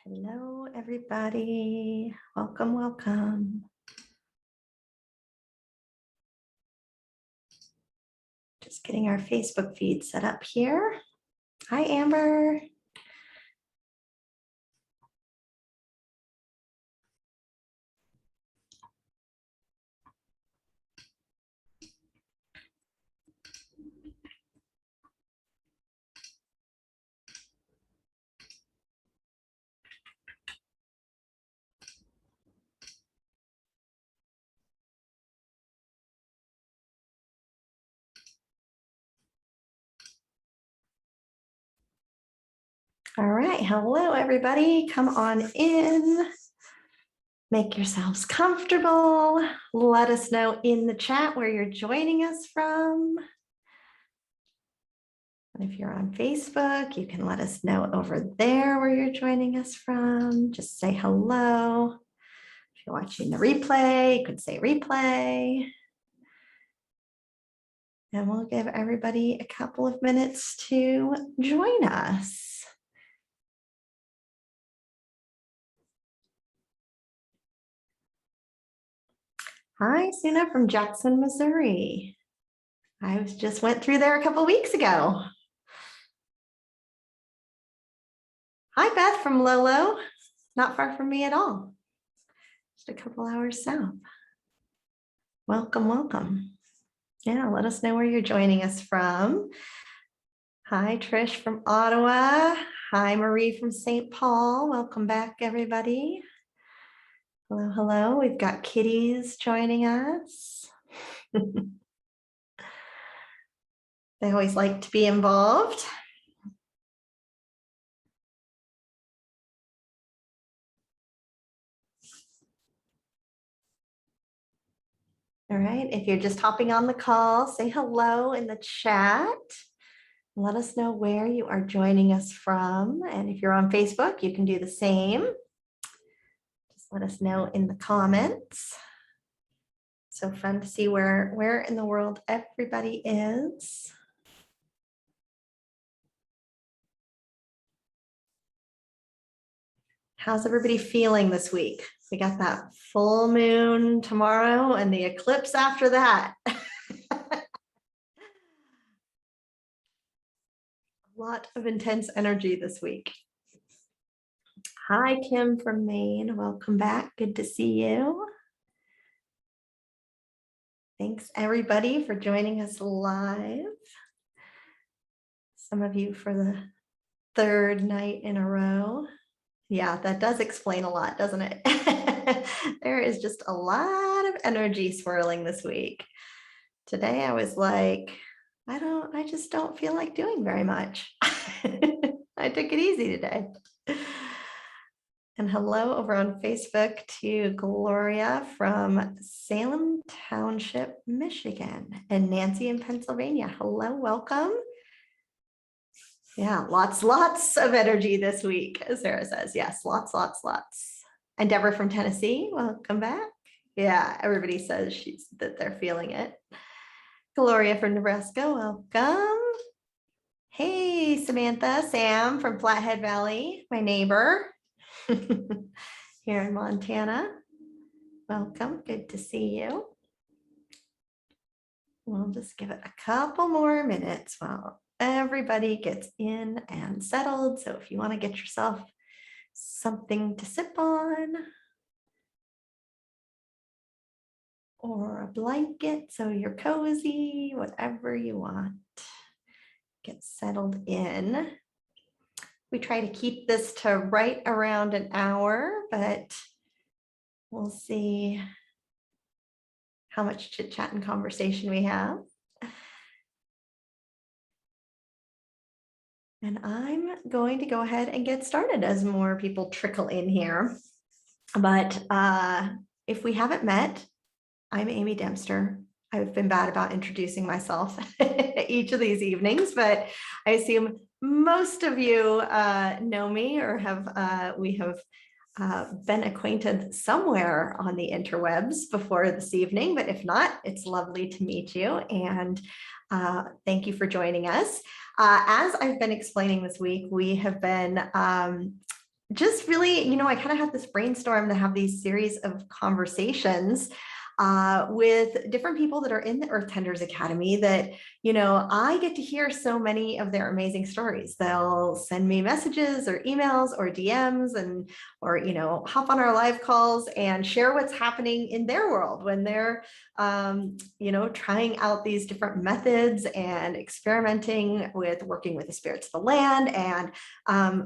Hello, everybody. Welcome, welcome. Just getting our Facebook feed set up here. Hi, Amber. All right. Hello, everybody. Come on in. Make yourselves comfortable. Let us know in the chat where you're joining us from. And if you're on Facebook, you can let us know over there where you're joining us from. Just say hello. If you're watching the replay, you could say replay. And we'll give everybody a couple of minutes to join us. Hi, Sina from Jackson, Missouri. I just went through there a couple of weeks ago. Hi, Beth from Lolo. Not far from me at all. Just a couple hours south. Welcome, welcome. Yeah, let us know where you're joining us from. Hi, Trish from Ottawa. Hi, Marie from St. Paul. Welcome back, everybody. Hello, hello. We've got kitties joining us. They always like to be involved. All right, if you're just hopping on the call, say hello in the chat. Let us know where you are joining us from. And if you're on Facebook, you can do the same. Just let us know in the comments. So fun to see where in the world everybody is. How's everybody feeling this week? We got that full moon tomorrow and the eclipse after that. A lot of intense energy this week. Hi, Kim from Maine. Welcome back. Good to see you. Thanks, everybody, for joining us live. Some of you for the third night in a row. Yeah, that does explain a lot, doesn't it? There is just a lot of energy swirling this week. Today I was like, I just don't feel like doing very much. I took it easy today. And hello over on Facebook to Gloria from Salem Township, Michigan, and Nancy in Pennsylvania. Hello, welcome. Yeah, lots of energy this week, as Sarah says. Yes, lots. And Deborah from Tennessee, welcome back. Yeah, everybody says that they're feeling it. Gloria from Nebraska, welcome. Hey, Samantha, Sam from Flathead Valley, my neighbor here in Montana. Welcome, good to see you. We'll just give it a couple more minutes while everybody gets in and settled. So if you want to get yourself something to sip on or a blanket so you're cozy, whatever you want, get settled in. We try to keep this to right around an hour, but we'll see how much chit chat and conversation we have. And I'm going to go ahead and get started as more people trickle in here. But if we haven't met, I'm Amy Dempster. I've been bad about introducing myself each of these evenings, but I assume most of you know me or we have been acquainted somewhere on the interwebs before this evening, but if not, it's lovely to meet you and thank you for joining us. As I've been explaining this week, we have been just really, I kind of had this brainstorm to have these series of conversations with different people that are in the Earth Tenders Academy that, I get to hear so many of their amazing stories. They'll send me messages or emails or DMs or, hop on our live calls and share what's happening in their world when they're, trying out these different methods and experimenting with working with the spirits of the land and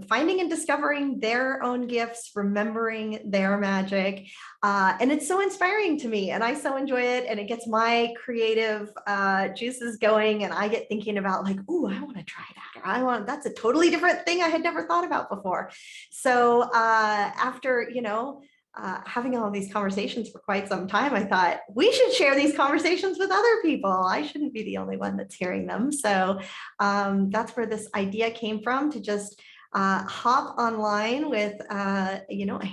finding and discovering their own gifts, remembering their magic. And it's so inspiring to me, and I so enjoy it, and it gets my creative juices going, and I get thinking about like, ooh, I want to try that, or that's a totally different thing I had never thought about before. So after, having all these conversations for quite some time, I thought we should share these conversations with other people. I shouldn't be the only one that's hearing them. So that's where this idea came from, to just hop online with a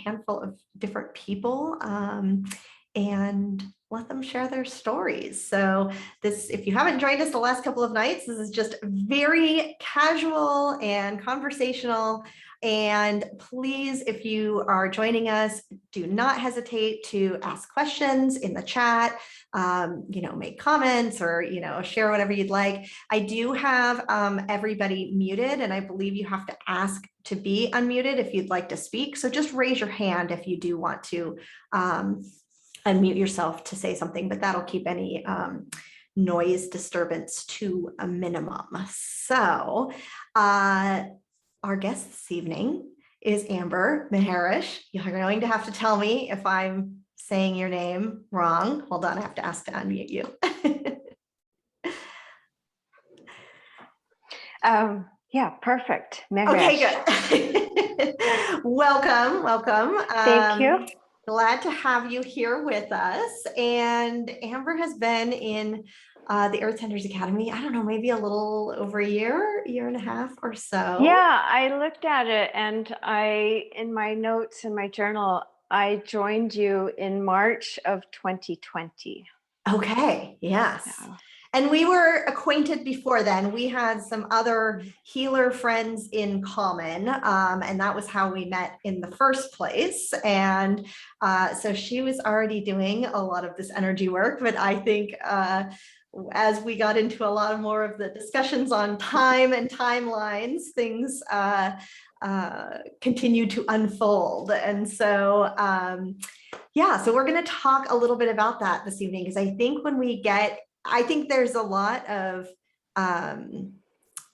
handful of different people and let them share their stories. So if you haven't joined us the last couple of nights, this is just very casual and conversational. And please, if you are joining us, do not hesitate to ask questions in the chat, make comments, or, share whatever you'd like. I do have everybody muted, and I believe you have to ask to be unmuted if you'd like to speak. So just raise your hand if you do want to unmute yourself to say something, but that'll keep any noise disturbance to a minimum. So our guest this evening is Amber Mehresh. You're going to have to tell me if I'm saying your name wrong. Hold on, I have to ask to unmute you. Yeah, perfect. Mehresh. Okay, good. Welcome. Thank you. Glad to have you here with us. And Amber has been in the Earth Tenders Academy, I don't know, maybe a little over a year and a half or so. Yeah, I looked at it, and in my notes in my journal, I joined you in March of 2020. Okay, yes. Yeah. And we were acquainted before then. We had some other healer friends in common, and that was how we met in the first place. And so she was already doing a lot of this energy work, but I think as we got into a lot more of the discussions on time and timelines, things continue to unfold. And so so we're going to talk a little bit about that this evening, because I think there's a lot of,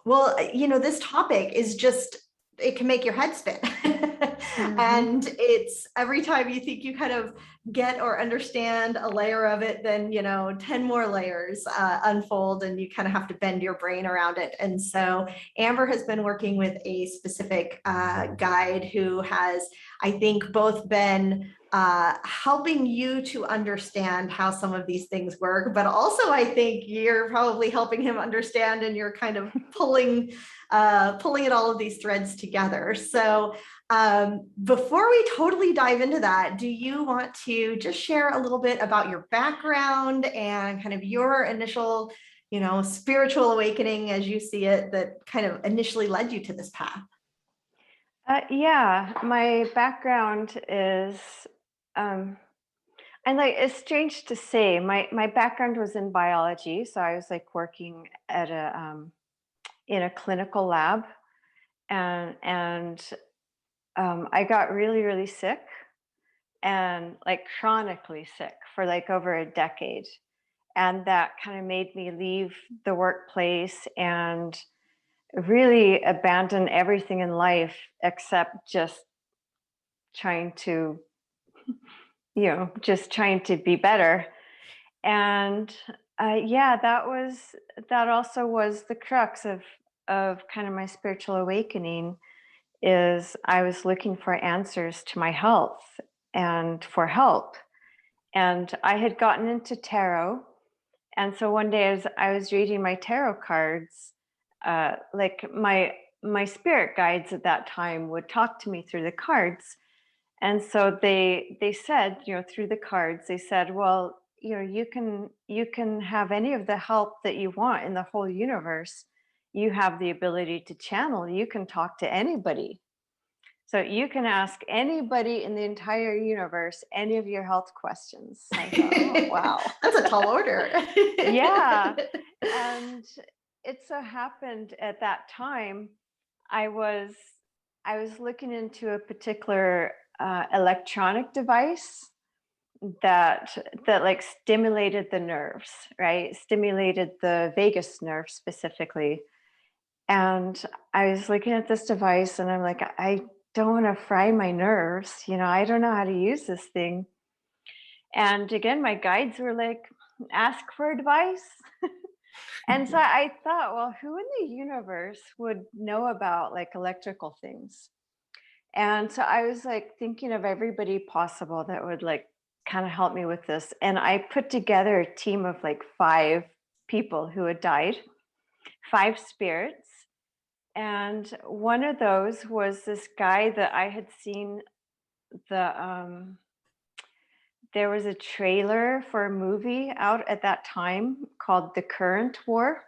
this topic is just, it can make your head spin. Mm-hmm. And it's every time you think you kind of get or understand a layer of it, then, 10 more layers unfold, and you kind of have to bend your brain around it. And so Amber has been working with a specific guide who has, I think, both been helping you to understand how some of these things work, but also I think you're probably helping him understand, and you're kind of pulling at all of these threads together. So before we totally dive into that, do you want to just share a little bit about your background and kind of your initial, spiritual awakening as you see it, that kind of initially led you to this path? Yeah, my background is, and it's strange to say, my background was in biology. So I was like working at in a clinical lab, and I got really, really sick, and like chronically sick for like over a decade. And that kind of made me leave the workplace and really abandon everything in life except just trying to, just trying to be better. And that also was the crux of kind of my spiritual awakening. Is I was looking for answers to my health and for help. And I had gotten into tarot. And so one day as I was reading my tarot cards, like my spirit guides at that time would talk to me through the cards. And so they said, through the cards, they said, well, you can have any of the help that you want in the whole universe. You have the ability to channel. You can talk to anybody. So you can ask anybody in the entire universe any of your health questions. I thought, oh, wow. That's a tall order. Yeah. And it so happened at that time, I was I was looking into a particular electronic device that like stimulated the nerves, right? Stimulated the vagus nerve specifically. And I was looking at this device and I'm like, I don't want to fry my nerves. I don't know how to use this thing. And again, my guides were like, ask for advice. And so I thought, well, who in the universe would know about like electrical things? And so I was like thinking of everybody possible that would like kind of help me with this. And I put together a team of like 5 people who had died, 5 spirits. And one of those was this guy that I had seen the there was a trailer for a movie out at that time called The Current War.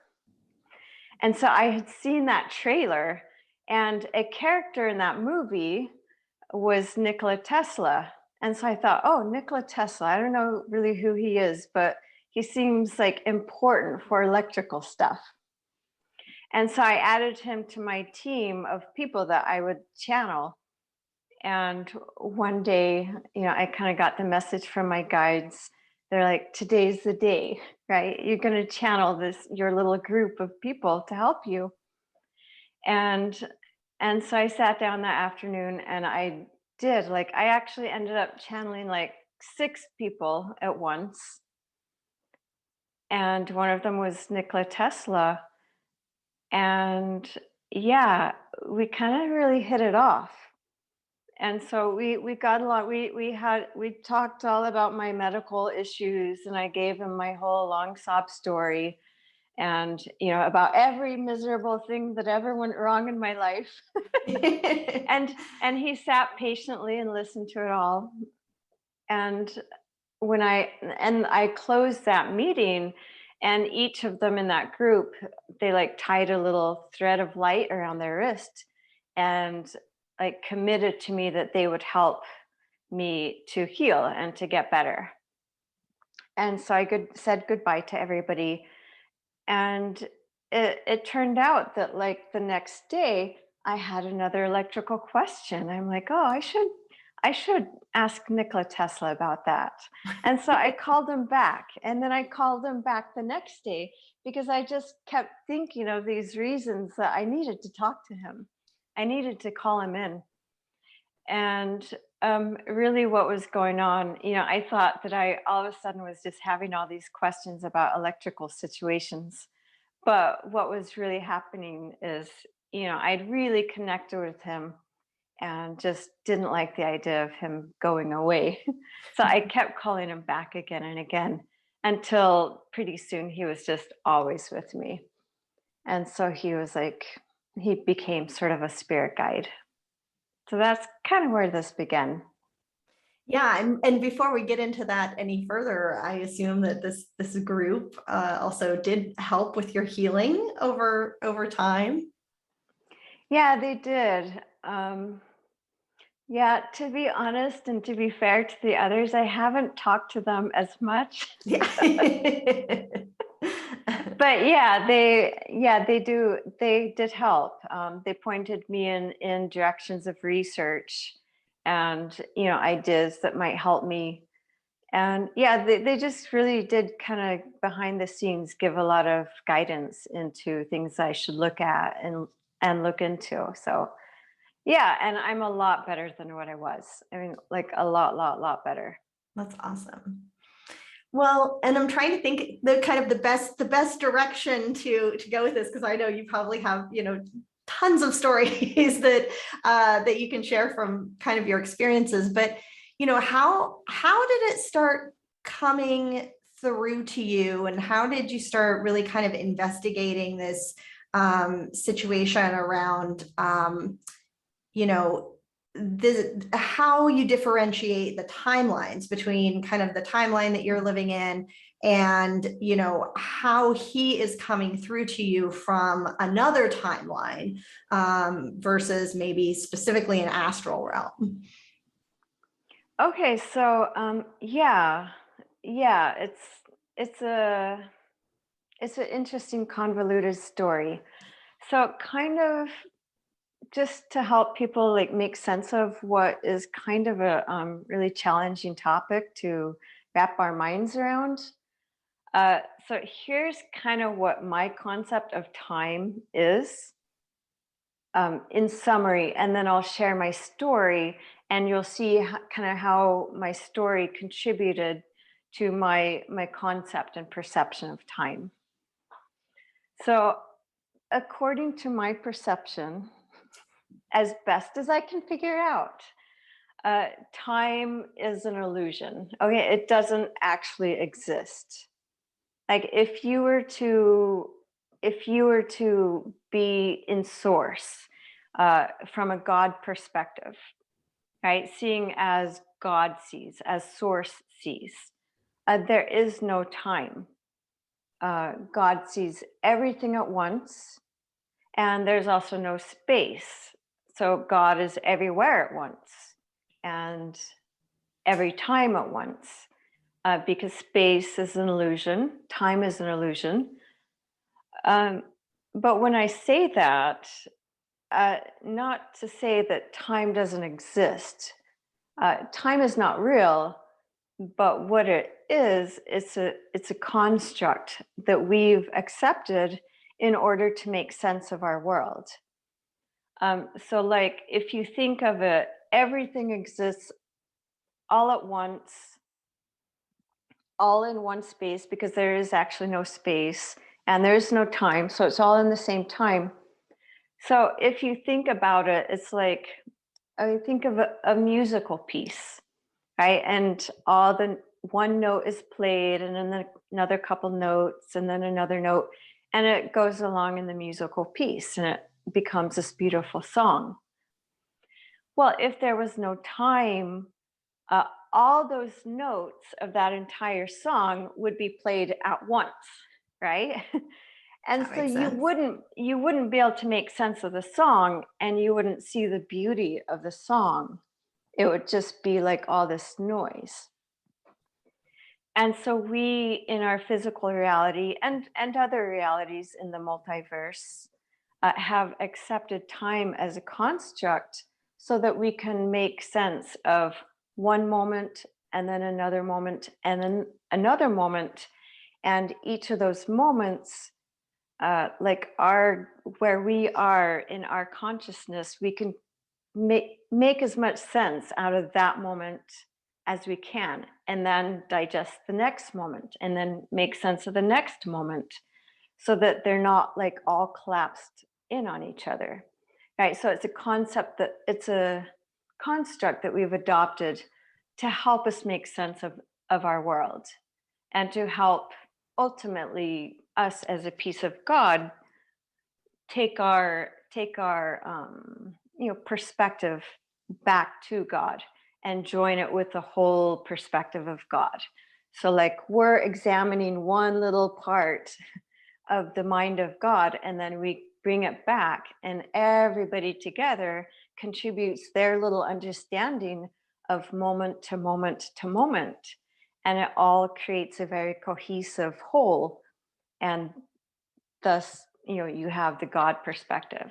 And so I had seen that trailer, and a character in that movie was Nikola Tesla. And so I thought, oh, Nikola Tesla, I don't know really who he is, but he seems like important for electrical stuff. And so I added him to my team of people that I would channel. And one day, I kind of got the message from my guides. They're like, today's the day, right? You're going to channel your little group of people to help you. And so I sat down that afternoon and I actually ended up channeling like 6 people at once. And one of them was Nikola Tesla. And yeah, we kind of really hit it off. And so we got along. We talked all about my medical issues, and I gave him my whole long sob story, and about every miserable thing that ever went wrong in my life. and he sat patiently and listened to it all. And when I closed that meeting, and each of them in that group, they like tied a little thread of light around their wrist and like committed to me that they would help me to heal and to get better. And so I said goodbye to everybody. And it turned out that like the next day I had another electrical question. I'm like, oh, I should ask Nikola Tesla about that. And so I called him back, and then I called him back the next day because I just kept thinking of these reasons that I needed to talk to him. I needed to call him in. And really what was going on, I thought that I all of a sudden was just having all these questions about electrical situations. But what was really happening is, I'd really connected with him and just didn't like the idea of him going away. So I kept calling him back again and again until pretty soon he was just always with me. And so he became sort of a spirit guide. So that's kind of where this began. Yeah, and before we get into that any further, I assume that this group also did help with your healing over time. Yeah, they did. Yeah, to be honest and to be fair to the others, I haven't talked to them as much. Yeah. But yeah, they did help. They pointed me in directions of research and ideas that might help me. And yeah, they just really did kind of behind the scenes give a lot of guidance into things I should look at and look into. So yeah, and I'm a lot better than what I was. I mean, like a lot better. That's awesome. Well, and I'm trying to think the best direction to go with this, because I know you probably have, tons of stories that you can share from kind of your experiences. But, how did it start coming through to you, and how did you start really kind of investigating this situation around how you differentiate the timelines between kind of the timeline that you're living in and how he is coming through to you from another timeline, versus maybe specifically an astral realm. Okay, so yeah, it's a it's an interesting convoluted story. So kind of just to help people like make sense of what is kind of a really challenging topic to wrap our minds around. So here's kind of what my concept of time is, in summary, and then I'll share my story, and you'll see kind of how my story contributed to my concept and perception of time. So, according to my perception, as best as I can figure out, time is an illusion. Okay, it doesn't actually exist. Like if you were to be in source, from a God perspective, right? Seeing as God sees, as source sees, there is no time. God sees everything at once, and there's also no space. So God is everywhere at once and every time at once, because space is an illusion, time is an illusion. But when I say that, not to say that time doesn't exist. Time is not real, but what it is, it's a construct that we've accepted in order to make sense of our world. So, like, if you think of it, everything exists all at once, all in one space, because there is actually no space and there's no time. So it's all in the same time. So if you think about it, it's like, I think of a musical piece, right? And all the one note is played, and then another couple notes, and then another note, and it goes along in the musical piece, and it becomes this beautiful song. Well, if there was no time, uh, all those notes of that entire song would be played at once, right? And That so makes you sense. wouldn't be able to make sense of the song, and you wouldn't see the beauty of the song. It would just be like all this noise. And so we, in our physical reality and other realities in the multiverse, have accepted time as a construct so that we can make sense of one moment and then another moment and then another moment. And each of those moments, like our where we are in our consciousness, we can make as much sense out of that moment as we can, and then digest the next moment, and then make sense of the next moment, so that they're not like all collapsed in on each other, right? So it's a construct that we've adopted to help us make sense of our world, and to help ultimately us as a piece of God take our perspective back to God and join it with the whole perspective of God. So like we're examining one little part of the mind of God, and then we bring it back, and everybody together contributes their little understanding of moment to moment to moment, and it all creates a very cohesive whole, and thus you have the God perspective.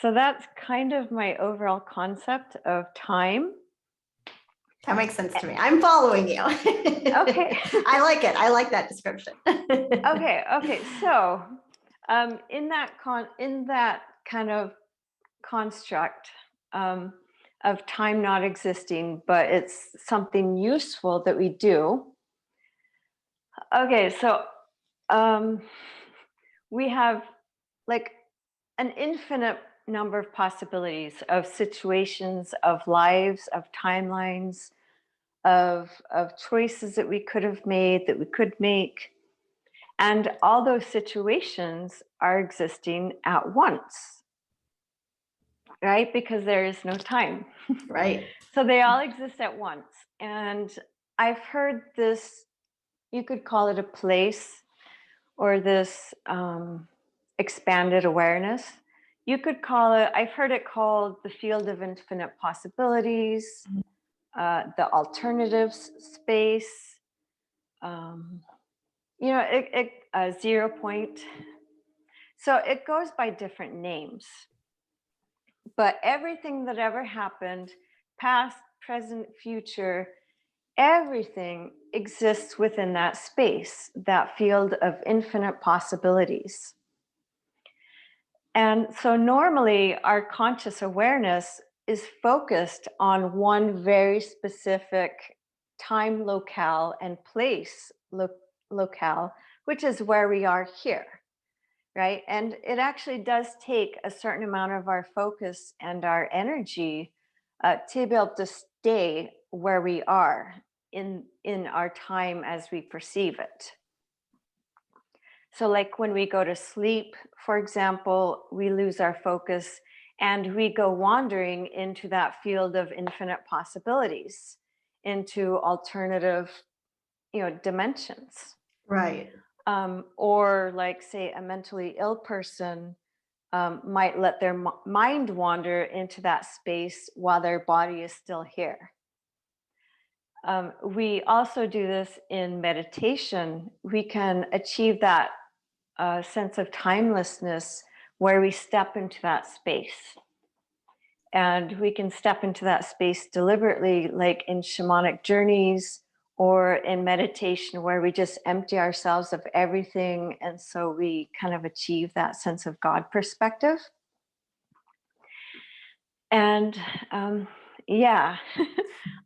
So that's kind of my overall concept of time. That makes sense to me. I'm following you. Okay. I like it. I like that description. Okay. So, in that kind of construct, of time not existing, but it's something useful that we do. Okay, so we have like an infinite number of possibilities of situations, of lives, of timelines, of choices that we could have made, that we could make. And all those situations are existing at once, right? Because there is no time. Right. So they all exist at once. And I've heard this You could call it a place or this expanded awareness. You could call it, I've heard it called the field of infinite possibilities, the alternatives space, um, it 0 point. So it goes by different names. But everything that ever happened, past, present, future, everything exists within that space, that field of infinite possibilities. And so normally our conscious awareness is focused on one very specific time locale and place locale, which is where we are here, right? And it actually does take a certain amount of our focus and our energy to be able to stay where we are in our time as we perceive it. So like when we go to sleep, for example, we lose our focus and we go wandering into that field of infinite possibilities, into alternative, dimensions. Right. Or like say a mentally ill person might let their mind wander into that space while their body is still here. We also do this in meditation. We can achieve that sense of timelessness where we step into that space. And we can step into that space deliberately, like in shamanic journeys or in meditation, where we just empty ourselves of everything. And so we kind of achieve that sense of God perspective. And yeah,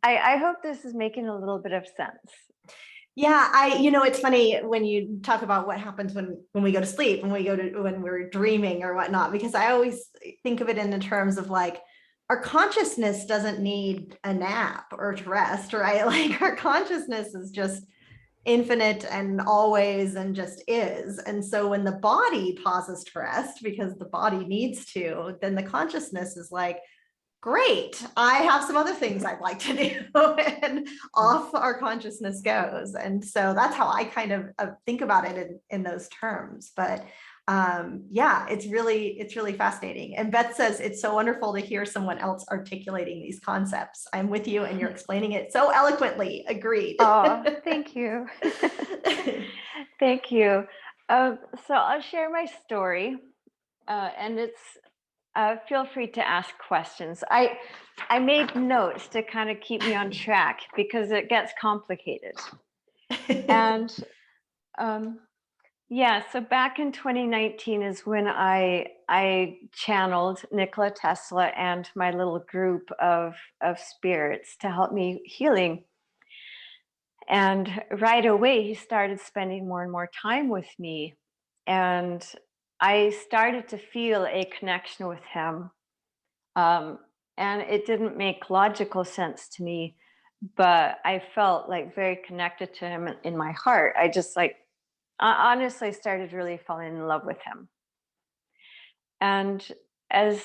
I hope this is making a little bit of sense. Yeah, it's funny when you talk about what happens when we go to sleep, when we're dreaming or whatnot, because I always think of it in the terms of like, our consciousness doesn't need a nap or to rest, right? Like our consciousness is just infinite and always and just is. And so when the body pauses to rest because the body needs to, then the consciousness is like, great, I have some other things I'd like to do. And off our consciousness goes. And so that's how I kind of think about it in those terms. But yeah, it's really fascinating. And Beth says it's so wonderful to hear someone else articulating these concepts. I'm with you and you're explaining it so eloquently. Agreed. Oh, thank you. Thank you. So I'll share my story, and it's feel free to ask questions. I made notes to kind of keep me on track because it gets complicated. And yeah, so back in 2019 is when I channeled Nikola Tesla and my little group of spirits to help me healing. And right away, he started spending more and more time with me. And I started to feel a connection with him. And it didn't make logical sense to me, but I felt like very connected to him in my heart. I just like, honestly started really falling in love with him. And as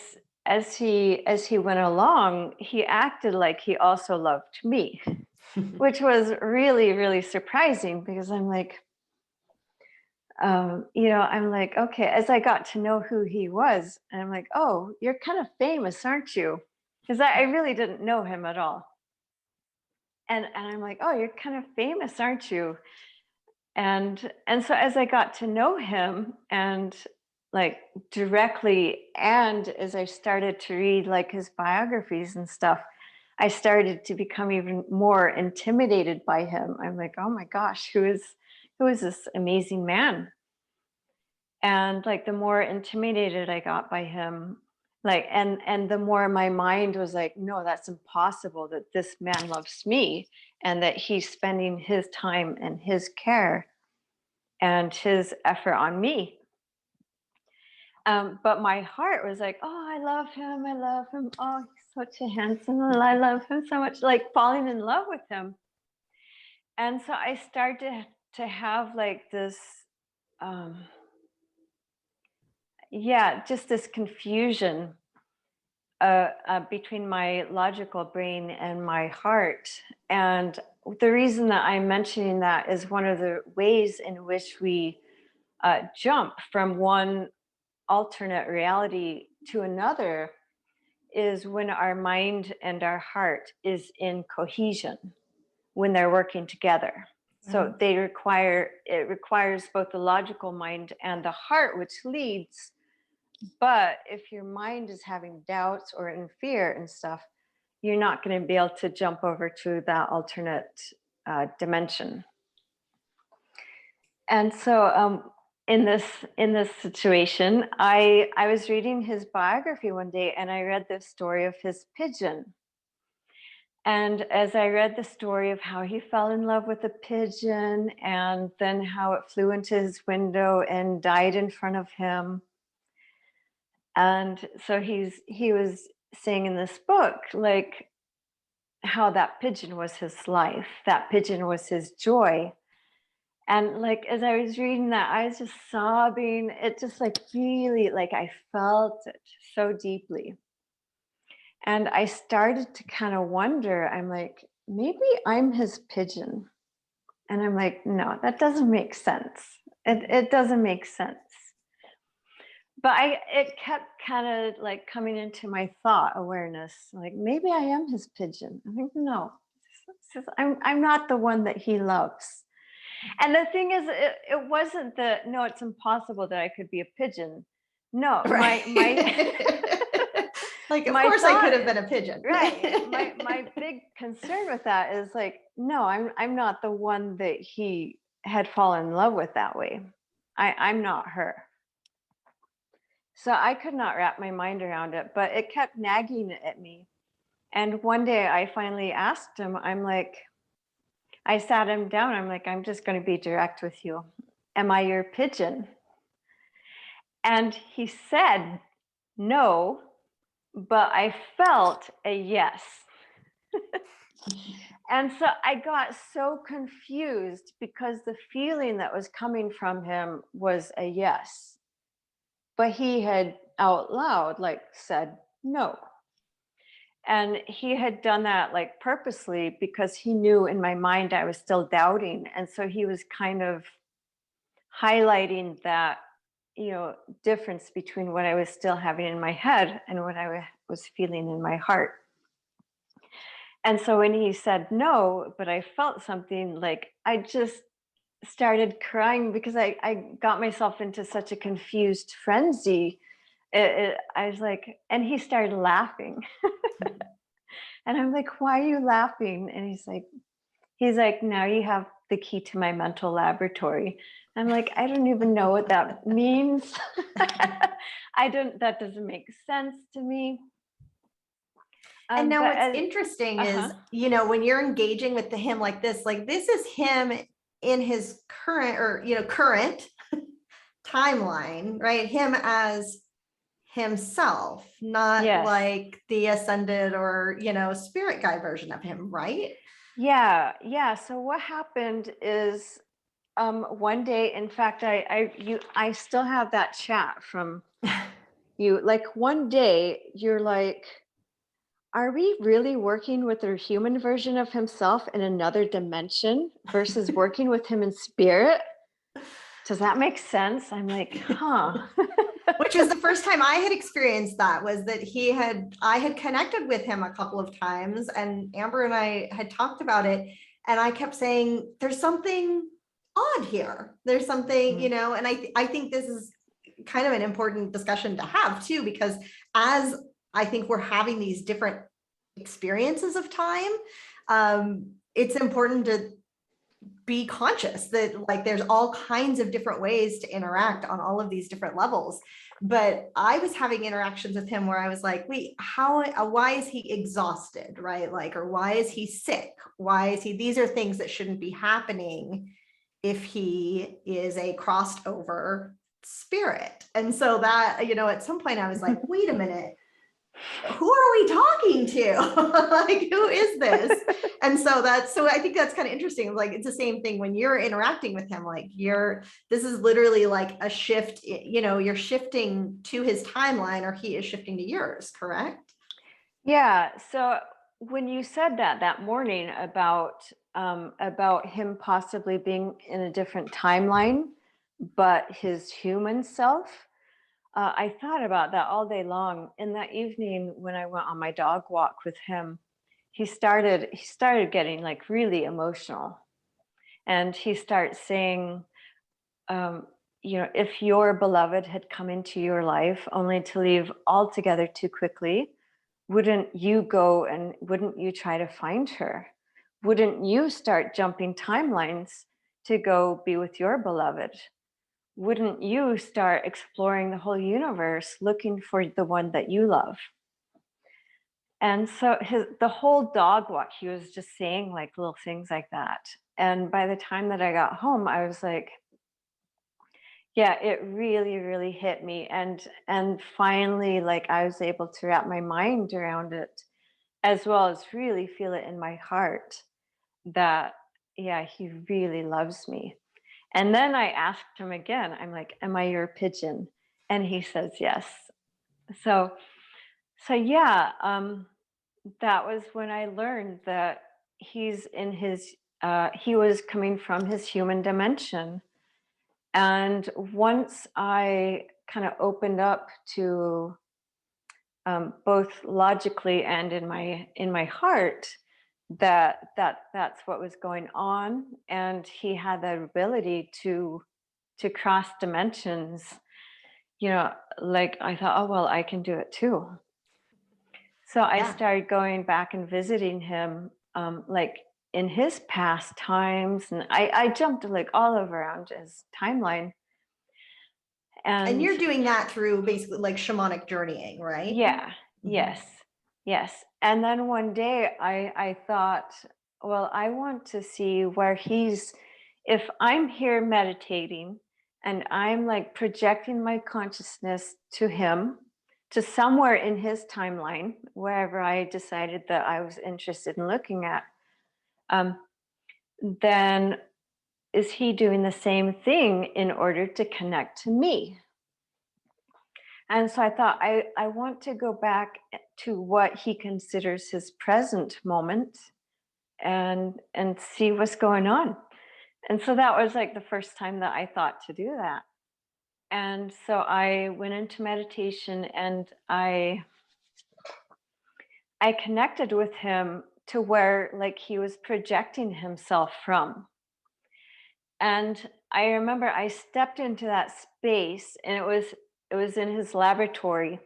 he went along, he acted like he also loved me, which was really, really surprising because I'm like, I'm like, okay, as I got to know who he was, and I'm like, oh, you're kind of famous, aren't you? Because I really didn't know him at all. And I'm like, oh, you're kind of famous, aren't you? And so as I got to know him and like directly, and as I started to read like his biographies and stuff, I started to become even more intimidated by him. I'm like, oh my gosh, who is this amazing man? And like the more intimidated I got by him, like and the more my mind was like, no, that's impossible that this man loves me and that he's spending his time and his care and his effort on me. But my heart was like, oh, I love him. I love him. Oh, he's such a handsome, I love him so much, like falling in love with him. And so I started to have like this, yeah, just this confusion between my logical brain and my heart. And the reason that I'm mentioning that is one of the ways in which we jump from one alternate reality to another is when our mind and our heart is in cohesion, when they're working together. So Mhm. it requires both the logical mind and the heart, which leads. But if your mind is having doubts or in fear and stuff, you're not going to be able to jump over to that alternate dimension. And so, in this situation, I was reading his biography one day, and I read the story of his pigeon. And as I read the story of how he fell in love with a pigeon, and then how it flew into his window and died in front of him, and so he was saying in this book, like, how that pigeon was his life, that pigeon was his joy. And like as I was reading that, I was just sobbing. It just like really, like, I felt it so deeply. And I started to kind of wonder, I'm like, maybe I'm his pigeon. And I'm like, no, that doesn't make sense. It doesn't make sense. But it kept kind of like coming into my thought awareness, like maybe I am his pigeon. I think no, I'm not the one that he loves. And the thing is, it wasn't that, no, it's impossible that I could be a pigeon. No, Right. my Like, of my course I could thought, have been a pigeon. right? My big concern with that is like, no, I'm not the one that he had fallen in love with that way. I'm not her. So I could not wrap my mind around it, but it kept nagging at me. And one day I finally asked him, I'm like, I sat him down. I'm like, I'm just going to be direct with you. Am I your pigeon? And he said no, but I felt a yes. And so I got so confused because the feeling that was coming from him was a yes. But he had out loud, like, said no. And he had done that like purposely because he knew in my mind I was still doubting. And so he was kind of highlighting that, difference between what I was still having in my head and what I was feeling in my heart. And so when he said no, but I felt something, like I just started crying because I got myself into such a confused frenzy. I was like, and he started laughing. And I'm like, why are you laughing? And he's like, now you have the key to my mental laboratory. I'm like, I don't even know what that means. That doesn't make sense to me. And now But what's as, interesting is, uh-huh. when you're engaging with him like this is him in his current timeline, right? Him as himself, not Yes. like the ascended or, spirit guide version of him, right? Yeah. Yeah. So what happened is, one day, in fact, I still have that chat from you. Like one day you're like, are we really working with a human version of himself in another dimension versus working with him in spirit? Does that make sense? I'm like, huh. Which was the first time I had experienced that, was that I had connected with him a couple of times, and Amber and I had talked about it. And I kept saying, there's something odd here. There's something, and I think this is kind of an important discussion to have too, because as I think we're having these different experiences of time, it's important to be conscious that like there's all kinds of different ways to interact on all of these different levels. But I was having interactions with him where I was like, wait, why is he exhausted, right? Like, or why is he sick? These are things that shouldn't be happening if he is a crossed over spirit. And so that, at some point I was like, wait a minute, who are we talking to? Like, who is this? And so I think that's kind of interesting. Like, it's the same thing when you're interacting with him, like this is literally like a shift, you're shifting to his timeline, or he is shifting to yours, correct? Yeah. So when you said that that morning about him possibly being in a different timeline, but his human self, I thought about that all day long. And that evening when I went on my dog walk with him, he started getting like really emotional, and he starts saying, um, if your beloved had come into your life only to leave altogether too quickly, wouldn't you go and wouldn't you try to find her? Wouldn't you start jumping timelines to go be with your beloved? Wouldn't you start exploring the whole universe looking for the one that you love? And so the whole dog walk, he was just saying like little things like that. And by the time that I got home, I was like, yeah, it really, really hit me. And finally, like I was able to wrap my mind around it, as well as really feel it in my heart that, yeah, he really loves me. And then I asked him again, I'm like, am I your pigeon? And he says yes. So yeah, that was when I learned that he was coming from his human dimension. And once I kind of opened up to, both logically and in my heart, that's what was going on, and he had the ability to cross dimensions. Like I thought, oh well, I can do it too. So I Yeah. started going back and visiting him, like in his past times, and I jumped like all around his timeline. And And you're doing that through basically like shamanic journeying, right? yeah, Mhm. yes, yes. And then one day I thought, well, I want to see where if I'm here meditating and I'm like projecting my consciousness to him, to somewhere in his timeline, wherever I decided that I was interested in looking at, um, then is he doing the same thing in order to connect to me? And so I thought, I want to go back to what he considers his present moment, and see what's going on. And so that was like the first time that I thought to do that. And so I went into meditation, and I connected with him to where like he was projecting himself from. And I remember I stepped into that space, and it was in his laboratory.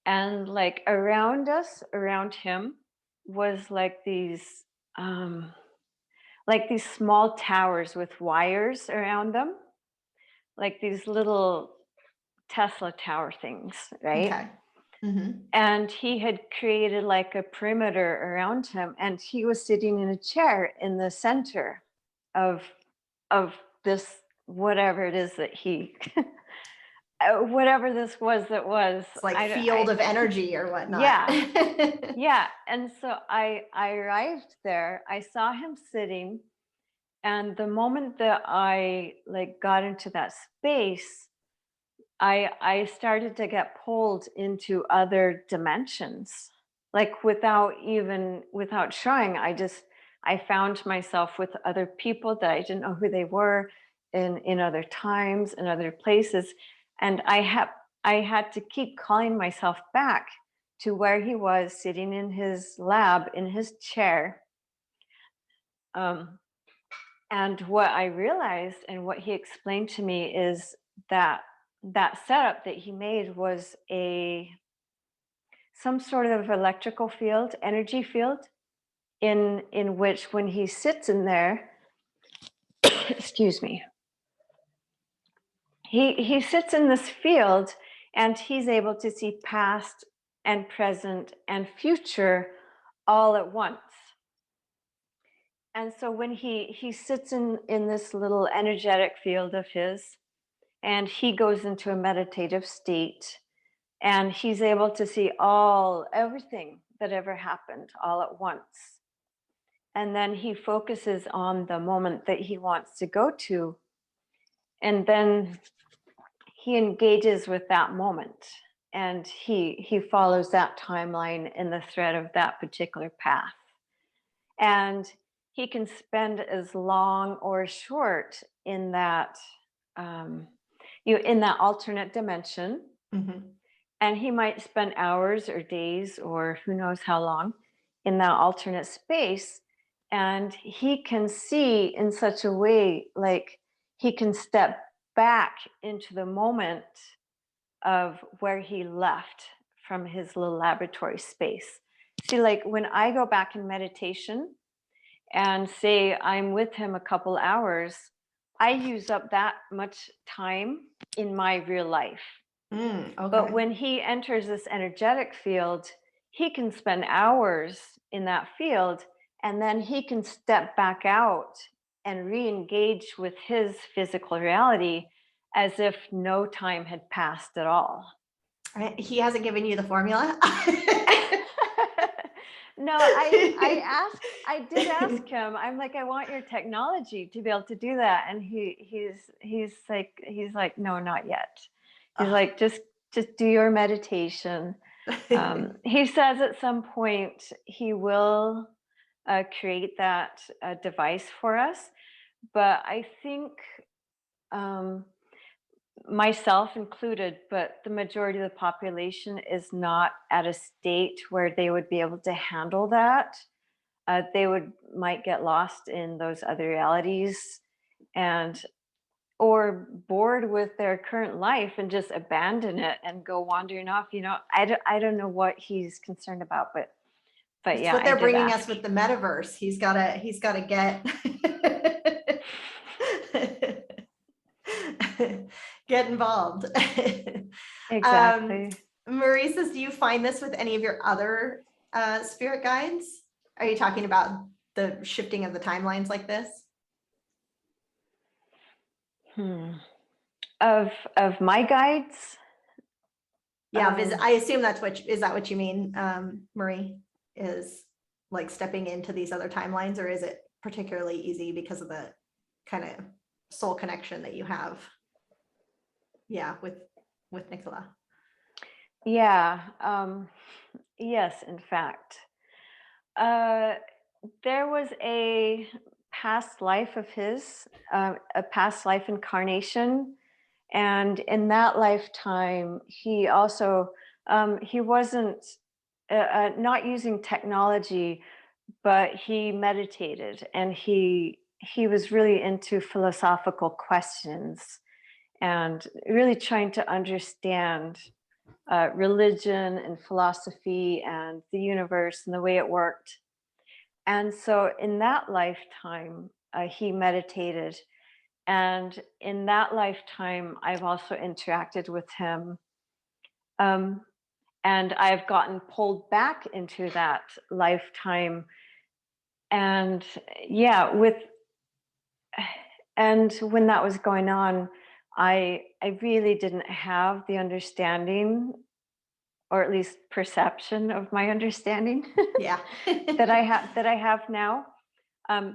And like around us, around him, was um like these small towers with wires around them, like these little Tesla tower things, right? Okay. Hmm. And he had created like a perimeter around him, and he was sitting in a chair in the center of of this, whatever it is that he whatever this was that was. It's like I don't field I of energy or whatnot. Yeah. Yeah, and so I arrived there. I saw him sitting, and the moment that I like got into that space, I started to get pulled into other dimensions. Like without trying, I found myself with other people that I didn't know who they were, in other times and other places, and I had to keep calling myself back to where he was sitting in his lab in his chair. Um, and what I realized and what he explained to me is that that setup that he made was a some sort of electrical field, energy field, in which when he sits in there, excuse me, he sits in this field, and he's able to see past and present and future all at once. And so when he sits in this little energetic field of his, and he goes into a meditative state, and he's able to see everything that ever happened all at once, and then he focuses on the moment that he wants to go to, and then he engages with that moment, and he follows that timeline in the thread of that particular path. And he can spend as long or short in that in that alternate dimension. Mhm. And he might spend hours or days or who knows how long in that alternate space. And he can see in such a way, like he can step back into the moment of where he left from his little laboratory space. See, like when I go back in meditation and say I'm with him a couple hours, I use up that much time in my real life. But Okay. when he enters this energetic field, he can spend hours in that field, and then he can step back out and re-engage with his physical reality as if no time had passed at all. He hasn't given you the formula? No, I did ask him. I'm like, I want your technology to be able to do that. And he's like, no, not yet. He's Ugh. like, just do your meditation. He says at some point he will create that device for us, but I think myself included, but the majority of the population is not at a state where they would be able to handle that. They might get lost in those other realities and or bored with their current life and just abandon it and go wandering off. I don't know what he's concerned about, but It's yeah, what I they're did bringing ask. us with the metaverse. He's gotta get get involved. Um, Exactly. Marie says, do you find this with any of your other spirit guides? Are you talking about the shifting of the timelines like this? Hmm. Of my guides. Yeah, I assume is that what you mean, Marie? Is like stepping into these other timelines, or is it particularly easy because of the kind of soul connection that you have? Yeah, with Nicola. Yeah. Yes, in fact. Uh, there was a past life of his, a past life incarnation. And in that lifetime, he also, he wasn't not using technology, but he meditated and he was really into philosophical questions and really trying to understand religion and philosophy and the universe and the way it worked. And so in that lifetime, he meditated. And in that lifetime, I've also interacted with him. Um, and I've gotten pulled back into that lifetime. And yeah, and when that was going on, I really didn't have the understanding, or at least perception of my understanding Yeah. that I have now.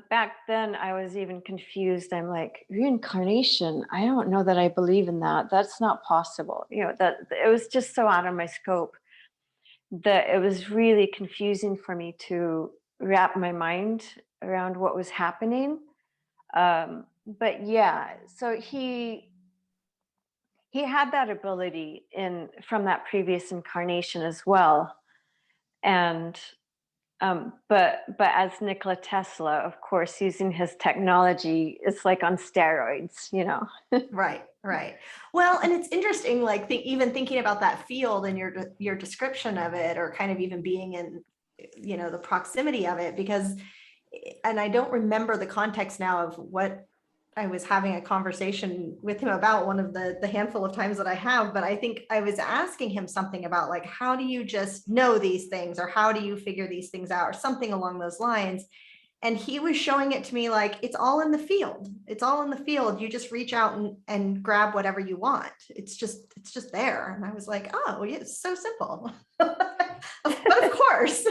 Back then, I was even confused. I'm like, reincarnation? I don't know that I believe in that. That's not possible. That it was just so out of my scope that it was really confusing for me to wrap my mind around what was happening. But yeah, so he had that ability in from that previous incarnation as well, and but as Nikola Tesla, of course, using his technology, it's like on steroids. Right, right. Well, and it's interesting, like even thinking about that field and your description of it, or kind of even being in, the proximity of it, because, and I don't remember the context now of what I was having a conversation with him about, one of the handful of times that I have, but I think I was asking him something about like, how do you just know these things, or how do you figure these things out, or something along those lines. And he was showing it to me like, it's all in the field. It's all in the field. You just reach out and grab whatever you want. It's just there. And I was like, oh, yeah, it's so simple. But of course.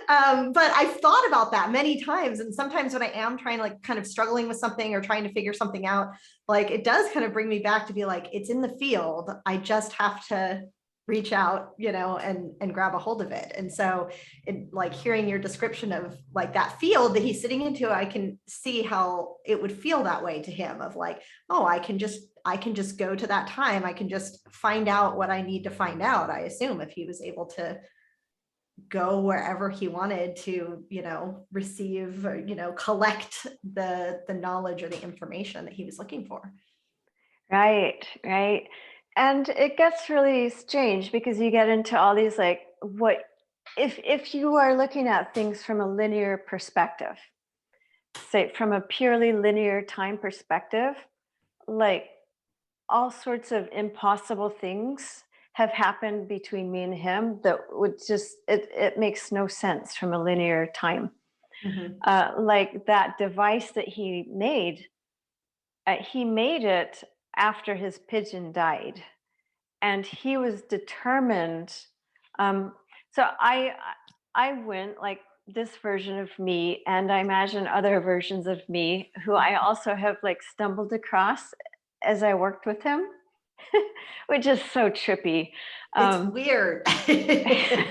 But I've thought about that many times. And sometimes when I am trying, like kind of struggling with something or trying to figure something out, like it does kind of bring me back to be like, it's in the field. I just have to reach out, and grab a hold of it. And so like hearing your description of like that field that he's sitting into, I can see how it would feel that way to him of like, oh, I can just go to that time. I can just find out what I need to find out. I assume if he was able to go wherever he wanted to, receive, collect the knowledge or the information that he was looking for. Right, right. And it gets really strange because you get into all these like what if you are looking at things from a linear perspective, say from a purely linear time perspective, like all sorts of impossible things have happened between me and him that would just it makes no sense from a linear time. Like that device that he made it after his pigeon died, and he was determined. Um, so I went like this version of me, and I imagine other versions of me who I also have like stumbled across as I worked with him, which is so trippy. It's weird,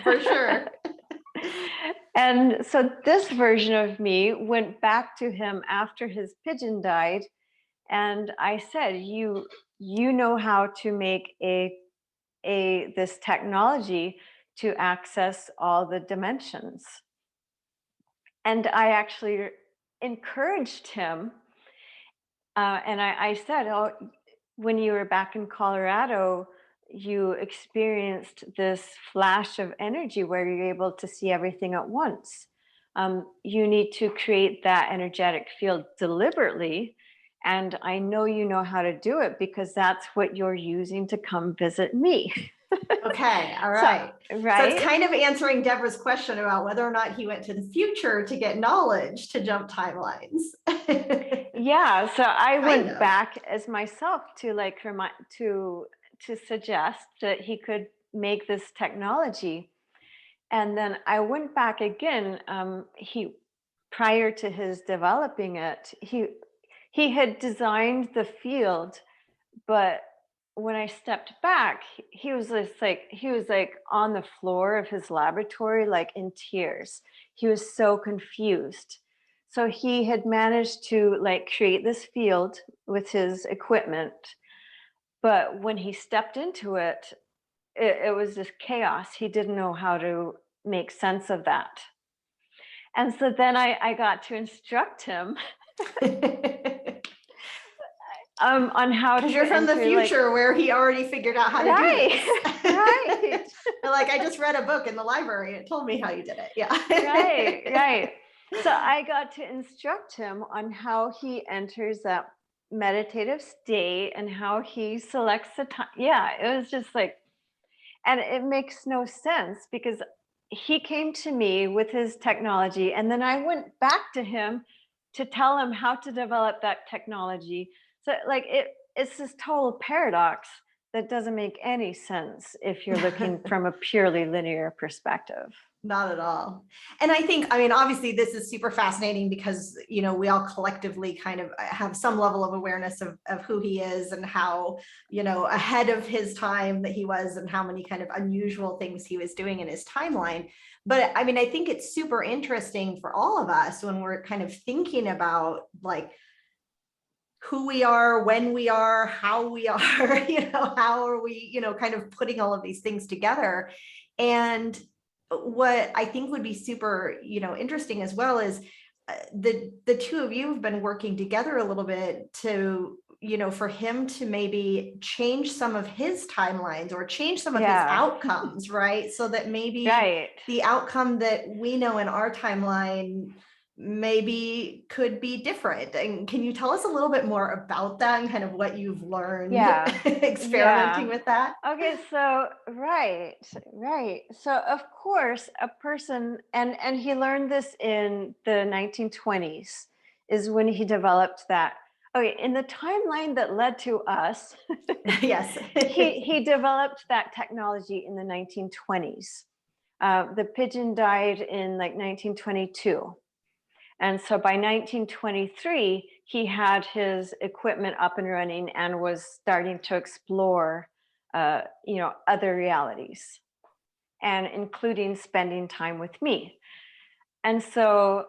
for sure. And so this version of me went back to him after his pigeon died, and I said, you know how to make this technology to access all the dimensions. And I actually encouraged him, and I said, oh, when you were back in Colorado, you experienced this flash of energy where you're able to see everything at once. You need to create that energetic field deliberately. And I know you know how to do it because that's what you're using to come visit me. Okay, all right. Right. So it's kind of answering Deborah's question about whether or not he went to the future to get knowledge to jump timelines. Yeah, so I went back as myself to like to suggest that he could make this technology. And then I went back again. Prior to his developing it, he had designed the field, but when I stepped back, he was like on the floor of his laboratory, like in tears. He was so confused. So he had managed to like create this field with his equipment, but when he stepped into it, it was just chaos. He didn't know how to make sense of that. And so then I got to instruct him on how to. Because you're from the future, like, where he already figured out how to do this. Right. Like, I just read a book in the library. It told me how you did it. Yeah. Right. So I got to instruct him on how he enters that meditative state and how he selects the time. Yeah, it was just like, and it makes no sense because he came to me with his technology, and then I went back to him to tell him how to develop that technology. So like it's this total paradox that doesn't make any sense if you're looking from a purely linear perspective. Not at all. And I think, I mean, obviously this is super fascinating because, we all collectively kind of have some level of awareness of who he is and how, ahead of his time that he was and how many kind of unusual things he was doing in his timeline. But I mean, I think it's super interesting for all of us when we're kind of thinking about like who we are, when we are, how we are, how are we, kind of putting all of these things together. And what I think would be super, interesting as well is the two of you have been working together a little bit to, for him to maybe change some of his timelines or change some of his outcomes, right? So that maybe the outcome that we know in our timeline maybe could be different. And can you tell us a little bit more about that and kind of what you've learned experimenting with that? Okay, so right. So of course a person, and he learned this in the 1920s is when he developed that. Okay, in the timeline that led to us, yes, he developed that technology in the 1920s. The pigeon died in like 1922. And so by 1923, he had his equipment up and running and was starting to explore, other realities, and including spending time with me. And so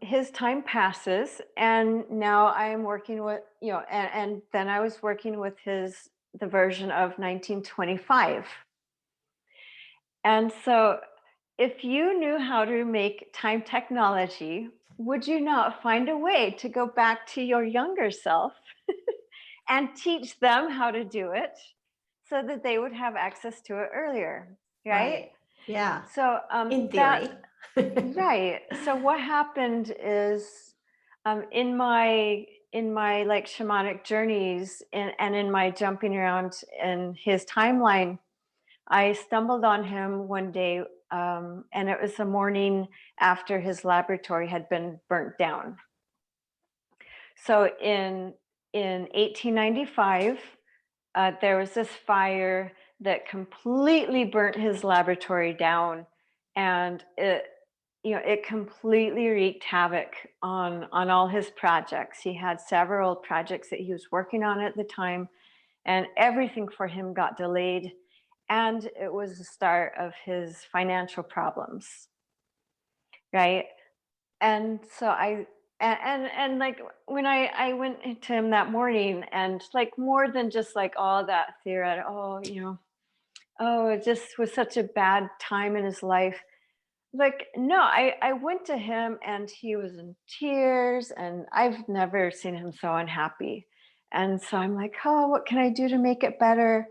his time passes, and now I'm working with, and then I was working with the version of 1925. And so if you knew how to make time technology, would you not find a way to go back to your younger self and teach them how to do it so that they would have access to it earlier, right? Right. Yeah. So In theory. right. So what happened is, in my like shamanic journeys, and in my jumping around in his timeline, I stumbled on him one day, and it was the morning after his laboratory had been burnt down. So in 1895, there was this fire that completely burnt his laboratory down, and it completely wreaked havoc on all his projects. He had several projects that he was working on at the time, and everything for him got delayed. And it was the start of his financial problems, right? And so and like when I went to him that morning, and like more than just like all that theoretic, oh, it just was such a bad time in his life. Like, no, I went to him and he was in tears, and I've never seen him so unhappy. And so I'm like, oh, what can I do to make it better?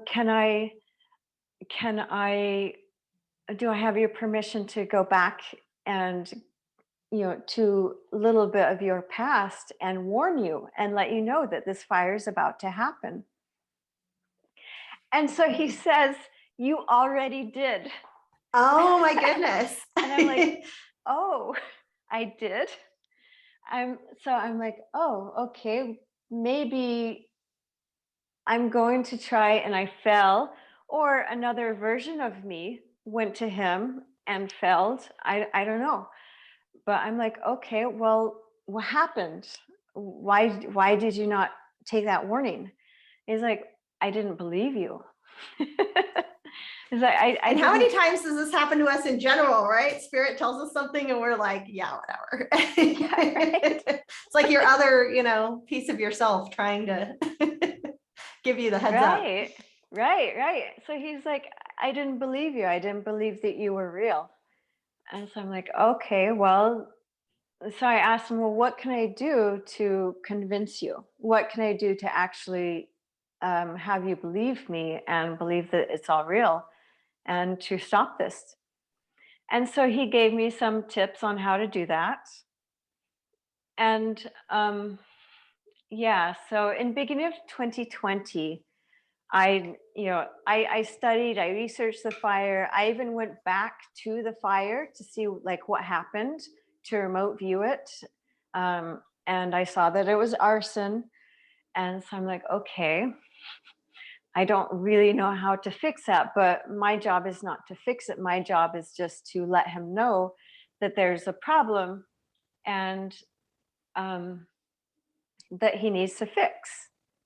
Can I do I have your permission to go back and, to a little bit of your past and warn you and let you know that this fire is about to happen? And so he says, you already did. Oh my goodness. And I'm like, oh, I did. I'm like, oh, okay, maybe I'm going to try, and I fell, or another version of me went to him and failed. I don't know. But I'm like, okay, well, what happened? Why did you not take that warning? He's like, I didn't believe you. He's like, I And how many didn't. times does this happen to us in general, right? Spirit tells us something and we're like, yeah, whatever. Yeah, right. It's like your other, piece of yourself trying to give you the heads up. Right, right. So he's like, I didn't believe you. I didn't believe that you were real. And so I'm like, okay, well, so I asked him, well, what can I do to convince you? What can I do to actually have you believe me and believe that it's all real and to stop this? And so he gave me some tips on how to do that. And yeah, so in beginning of 2020, I studied, I researched the fire. I even went back to the fire to see like what happened, to remote view it. And I saw that it was arson. And so I'm like, okay, I don't really know how to fix that, but my job is not to fix it. My job is just to let him know that there's a problem, and um, that he needs to fix,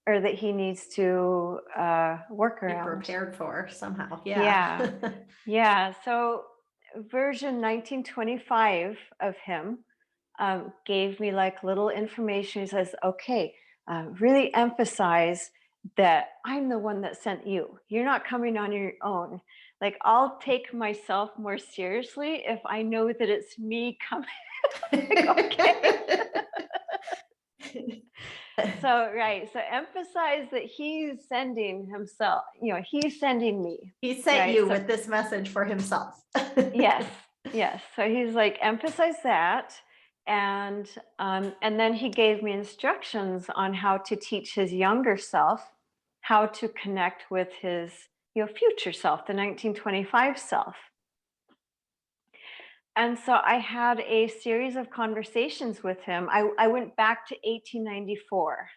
or that he needs to work Be around. prepared for somehow. Yeah. Yeah. Yeah. So version 1925 of him gave me like little information. He says, okay, really emphasize that I'm the one that sent you. You're not coming on your own. Like, I'll take myself more seriously if I know that it's me coming. Like, okay. So, right. So emphasize that he's sending himself, he's sending me. He sent Right. you So, with this message for himself. yes. Yes. So he's like, emphasize that. And then he gave me instructions on how to teach his younger self how to connect with his future self, the 1925 self. And so I had a series of conversations with him. I went back to 1894.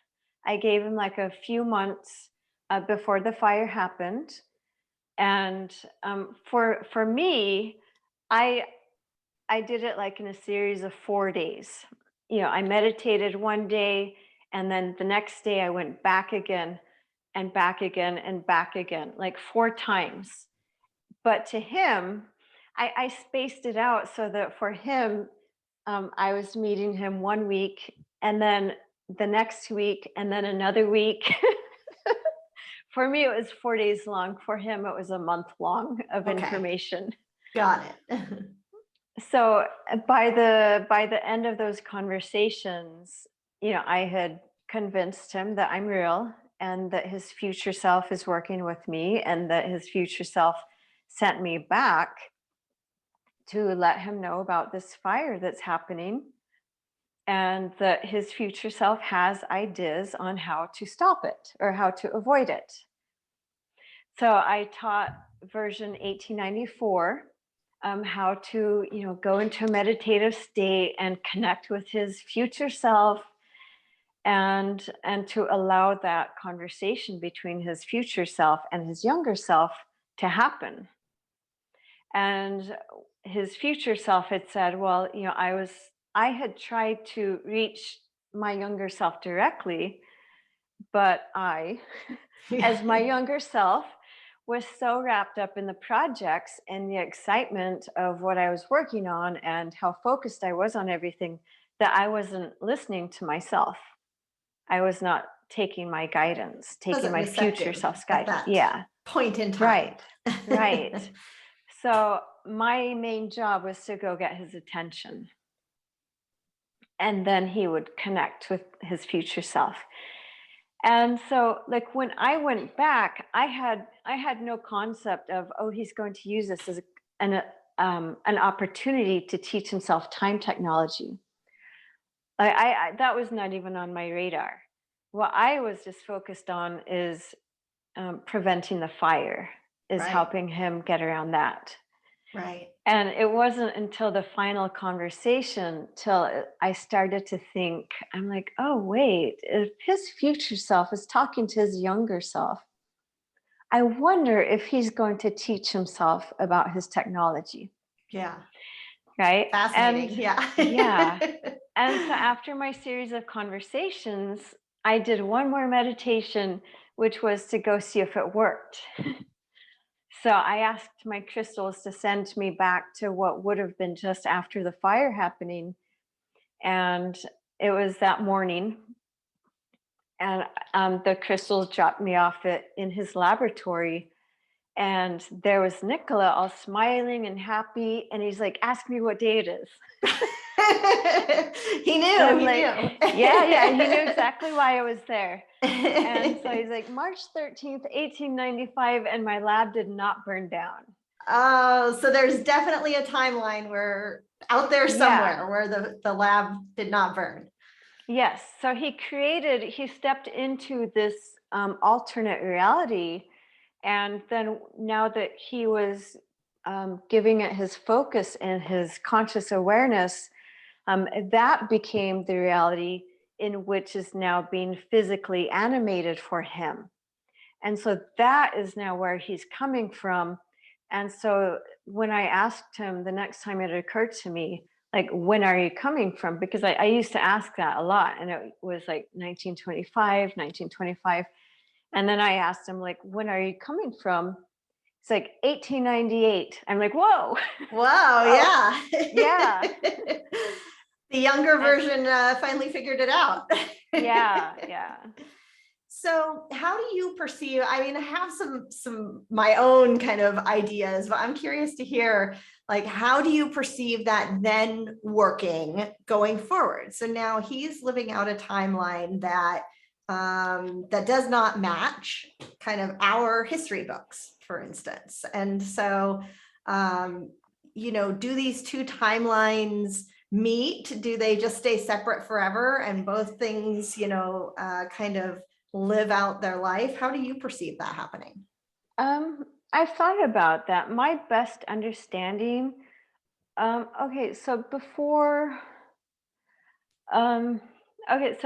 I gave him like a few months before the fire happened. And for me, I I did it like in a series of 4 days. I meditated one day, and then the next day I went back again and back again and back again, like 4 times. But to him, I spaced it out so that for him, I was meeting him one week, and then the next week, and then another week. For me, it was 4 days long. For him, it was a month long of Okay, information. got it. So by the end of those conversations, I had convinced him that I'm real and that his future self is working with me and that his future self sent me back to let him know about this fire that's happening and that his future self has ideas on how to stop it or how to avoid it. So I taught version 1894 how to, go into a meditative state and connect with his future self, and to allow that conversation between his future self and his younger self to happen. And his future self had said, well, I had tried to reach my younger self directly, but I, Yeah. as my younger self, was so wrapped up in the projects and the excitement of what I was working on and how focused I was on everything that I wasn't listening to myself. I was not taking my guidance, taking Wasn't my future receptive self's at guidance. that Yeah, point in time. right, right. So my main job was to go get his attention, and then he would connect with his future self. And so, like, when I went back, I had no concept of, oh, he's going to use this as an opportunity to teach himself time technology. That was not even on my radar. What I was just focused on is preventing the fire, is Right, helping him get around that. right. And it wasn't until the final conversation till I started to think, I'm like, oh, wait, if his future self is talking to his younger self, I wonder if he's going to teach himself about his technology, Yeah. right? And Fascinating. Yeah. yeah. And so after my series of conversations, I did one more meditation, which was to go see if it worked. So I asked my crystals to send me back to what would have been just after the fire happening. And it was that morning. And the crystals dropped me off in his laboratory. And there was Nicola all smiling and happy. And he's like, ask me what day it is. He And knew, I'm he like, knew. yeah, yeah. He knew exactly why I was there. And so he's like, March 13th, 1895. And my lab did not burn down. Oh, so there's definitely a timeline where out there Yeah. somewhere where the lab did not burn. Yes. So he stepped into this alternate reality. And then now that he was giving it his focus and his conscious awareness, that became the reality in which is now being physically animated for him. And so that is now where he's coming from. And so when I asked him the next time it occurred to me, like, when are you coming from? Because I used to ask that a lot. And it was like 1925, 1925. And then I asked him, like, when are you coming from? It's like 1898. I'm like, whoa. Wow, Oh, yeah. yeah. The younger And version finally figured it out. yeah, yeah. So how do you perceive, I mean, I have some my own kind of ideas, but I'm curious to hear, like, how do you perceive that then working going forward? So now he's living out a timeline that that does not match kind of our history books, for instance. And so do these two timelines meet? Do they just stay separate forever and both things, kind of live out their life? How do you perceive that happening? I've thought about that. My best understanding. Okay, so um,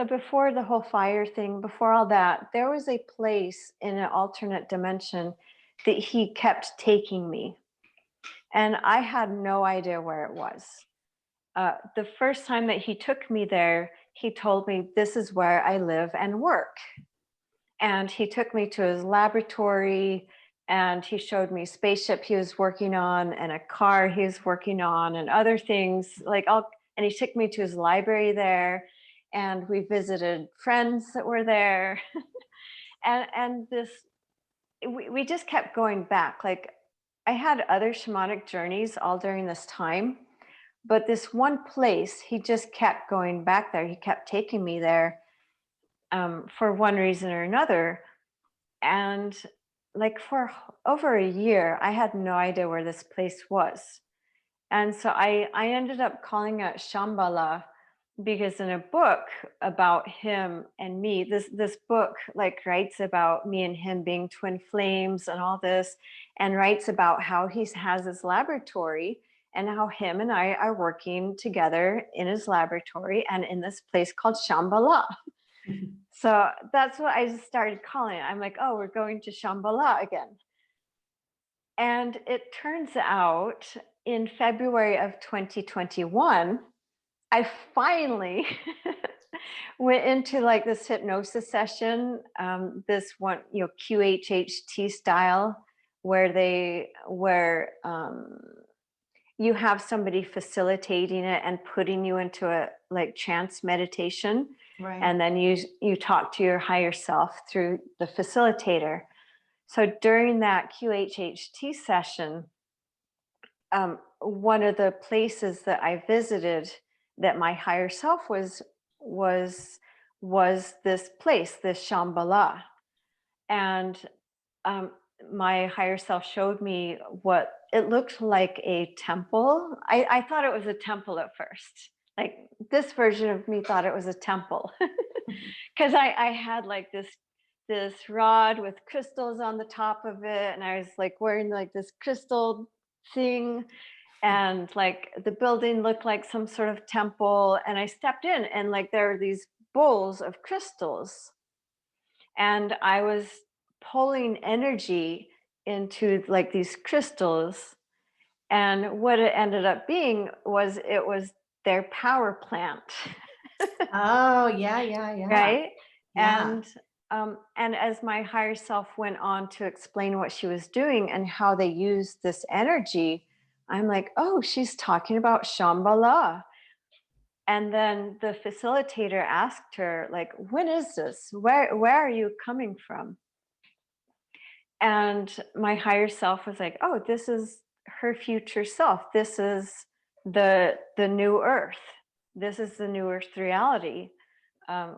before the whole fire thing, before all that, there was a place in an alternate dimension that he kept taking me. And I had no idea where it was. The first time that he took me there, he told me, this is where I live and work. And he took me to his laboratory, and he showed me a spaceship he was working on and a car he was working on and other things like all. And he took me to his library there, and we visited friends that were there. And this, we just kept going back. Like, I had other shamanic journeys all during this time, but this one place, he just kept going back there. He kept taking me there for one reason or another. And like for over a year, I had no idea where this place was. And so I ended up calling it Shambhala, because in a book about him and me, this book like writes about me and him being twin flames and all this, and writes about how he has his laboratory and how him and I are working together in his laboratory and in this place called Shambhala. So that's what I just started calling it. I'm like, oh, we're going to Shambhala again. And it turns out in February of 2021, I finally went into like this hypnosis session, this one, QHHT style, where you have somebody facilitating it and putting you into a like trance meditation. Right. And then you talk to your higher self through the facilitator. So during that QHHT session, one of the places that I visited that my higher self was this place, this Shambhala. And my higher self showed me what it looked like, a temple. I thought it was a temple at first. Like, this version of me thought it was a temple, because I had like this rod with crystals on the top of it, and I was like wearing like this crystal thing, and like the building looked like some sort of temple. And I stepped in, and like there were these bowls of crystals, and I was pulling energy into like these crystals. And what it ended up being was, it was their power plant. Oh, yeah. Right. Yeah. And as my higher self went on to explain what she was doing and how they used this energy, I'm like, oh, she's talking about Shambhala. And then the facilitator asked her, like, when is this? Where are you coming from? And my higher self was like, oh, this is her future self. This is the new earth. This is the new earth reality,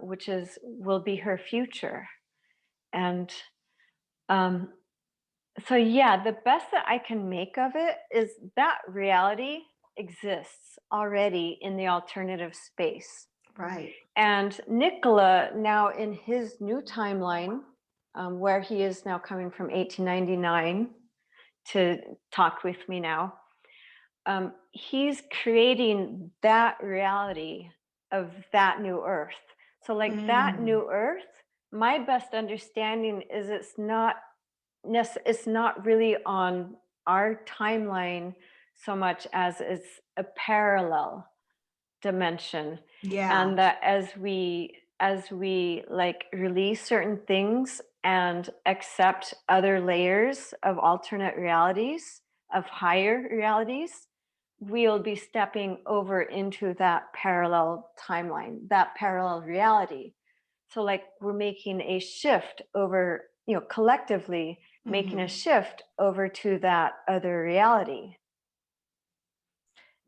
which will be her future. And so yeah, the best that I can make of it is that reality exists already in the alternative space. Right. And Nicola, now in his new timeline, where he is now coming from 1899 to talk with me now, he's creating that reality of that new earth. So like that new earth, my best understanding is it's not really on our timeline so much as it's a parallel dimension. Yeah. And that as we like release certain things and accept other layers of alternate realities, of higher realities, we'll be stepping over into that parallel timeline, that parallel reality. So like we're making a shift over, collectively making a shift over to that other reality.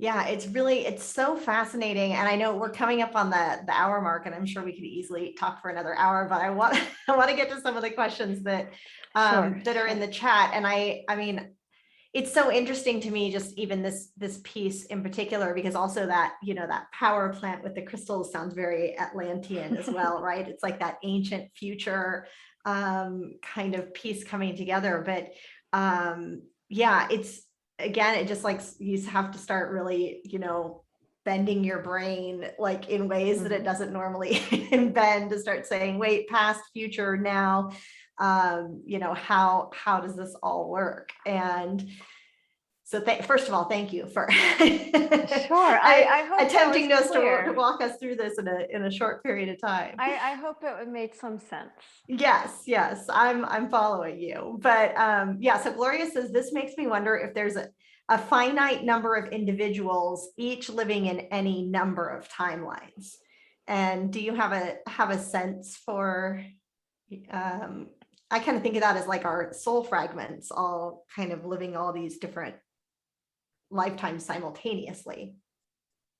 Yeah, it's so fascinating. And I know we're coming up on the hour mark, and I'm sure we could easily talk for another hour, but I want to get to some of the questions that that are in the chat. And I mean, it's so interesting to me, just even this piece in particular, because also that, that power plant with the crystals sounds very Atlantean as well, right? It's like that ancient future kind of piece coming together. But yeah, again, it just like you have to start really, bending your brain like in ways that it doesn't normally bend, to start saying, wait, past, future, now. how does this all work? And so first of all, thank you for Sure. I hope that was attempting us to clear. walk us through this in a short period of time. I hope it made some sense. Yes, I'm following you. But so Gloria says, this makes me wonder if there's a finite number of individuals, each living in any number of timelines. And do you have a sense for, I kind of think of that as like our soul fragments, all kind of living all these different lifetimes simultaneously.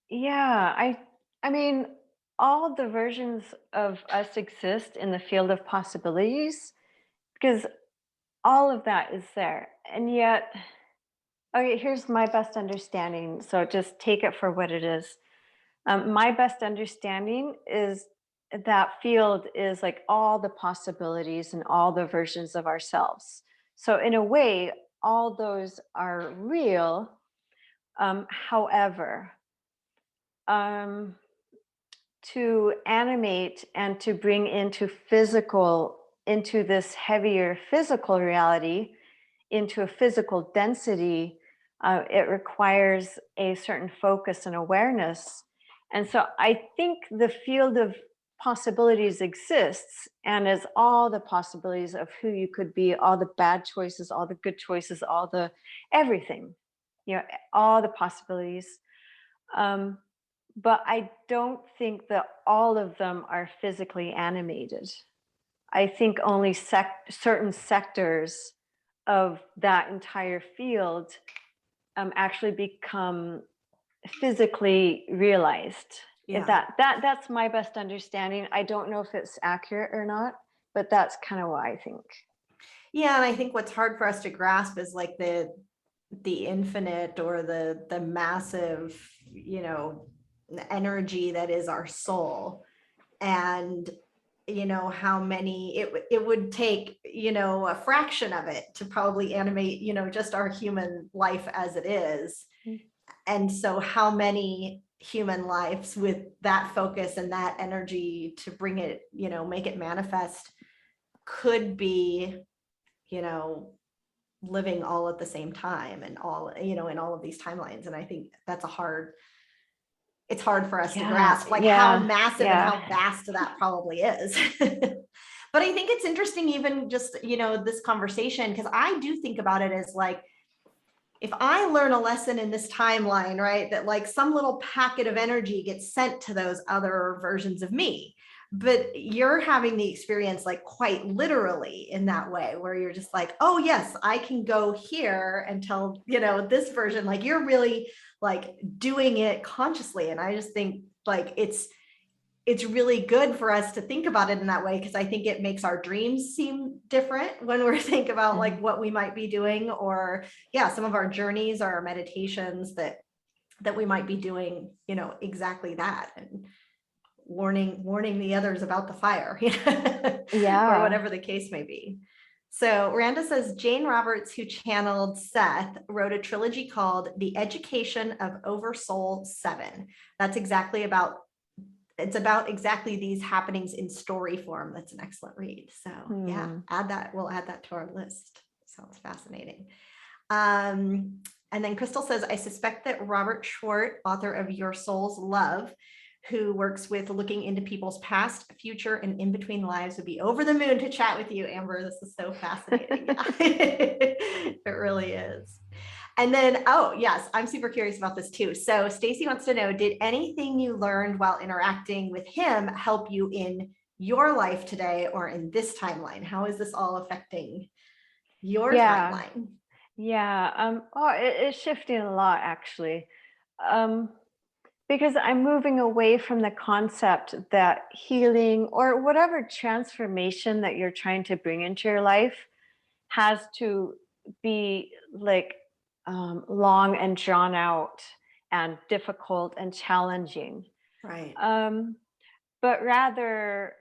Yeah, I mean, all the versions of us exist in the field of possibilities because all of that is there. And yet, okay, here's my best understanding. So just take it for what it is. My best understanding is that field is like all the possibilities and all the versions of ourselves. So in a way, all those are real. However, um, to animate and to bring into this heavier physical reality, into a physical density, it requires a certain focus and awareness. And so I think the field of possibilities exists, and as all the possibilities of who you could be, all the bad choices, all the good choices, all the everything, all the possibilities. Um, but I don't think that all of them are physically animated. I think only certain sectors of that entire field actually become physically realized. If Yeah. that's my best understanding. I don't know if it's accurate or not, but that's kind of what I think. Yeah, and I think what's hard for us to grasp is like the infinite or the massive, energy that is our soul. And how many it would take, a fraction of it to probably animate, just our human life as it is. And so how many human lives with that focus and that energy to bring it, make it manifest could be, you know, living all at the same time and all, in all of these timelines. And I think that's it's hard for us to grasp, like how massive and how vast that probably is. But I think it's interesting, even just, this conversation, because I do think about it as like, if I learn a lesson in this timeline, right, that like some little packet of energy gets sent to those other versions of me, but you're having the experience like quite literally in that way, where you're just like, oh yes, I can go here and tell, this version, like you're really like doing it consciously. And I just think like it's really good for us to think about it in that way, because I think it makes our dreams seem different when we're thinking about like what we might be doing, or some of our journeys or our meditations that we might be doing, exactly that, and warning the others about the fire, or whatever the case may be. So Randa says Jane Roberts, who channeled Seth, wrote a trilogy called The Education of Oversoul 7. It's about exactly these happenings in story form. That's an excellent read. So we'll add that to our list. Sounds fascinating. And then Crystal says, I suspect that Robert Schwartz, author of Your Soul's Love, who works with looking into people's past, future, and in-between lives, would be over the moon to chat with you, Amber. This is so fascinating. It really is. And then, oh yes, I'm super curious about this too. So Stacy wants to know, did anything you learned while interacting with him help you in your life today or in this timeline? How is this all affecting your timeline? Yeah. It's shifting a lot, actually. Because I'm moving away from the concept that healing or whatever transformation that you're trying to bring into your life has to be like long and drawn out and difficult and challenging. Right. But rather,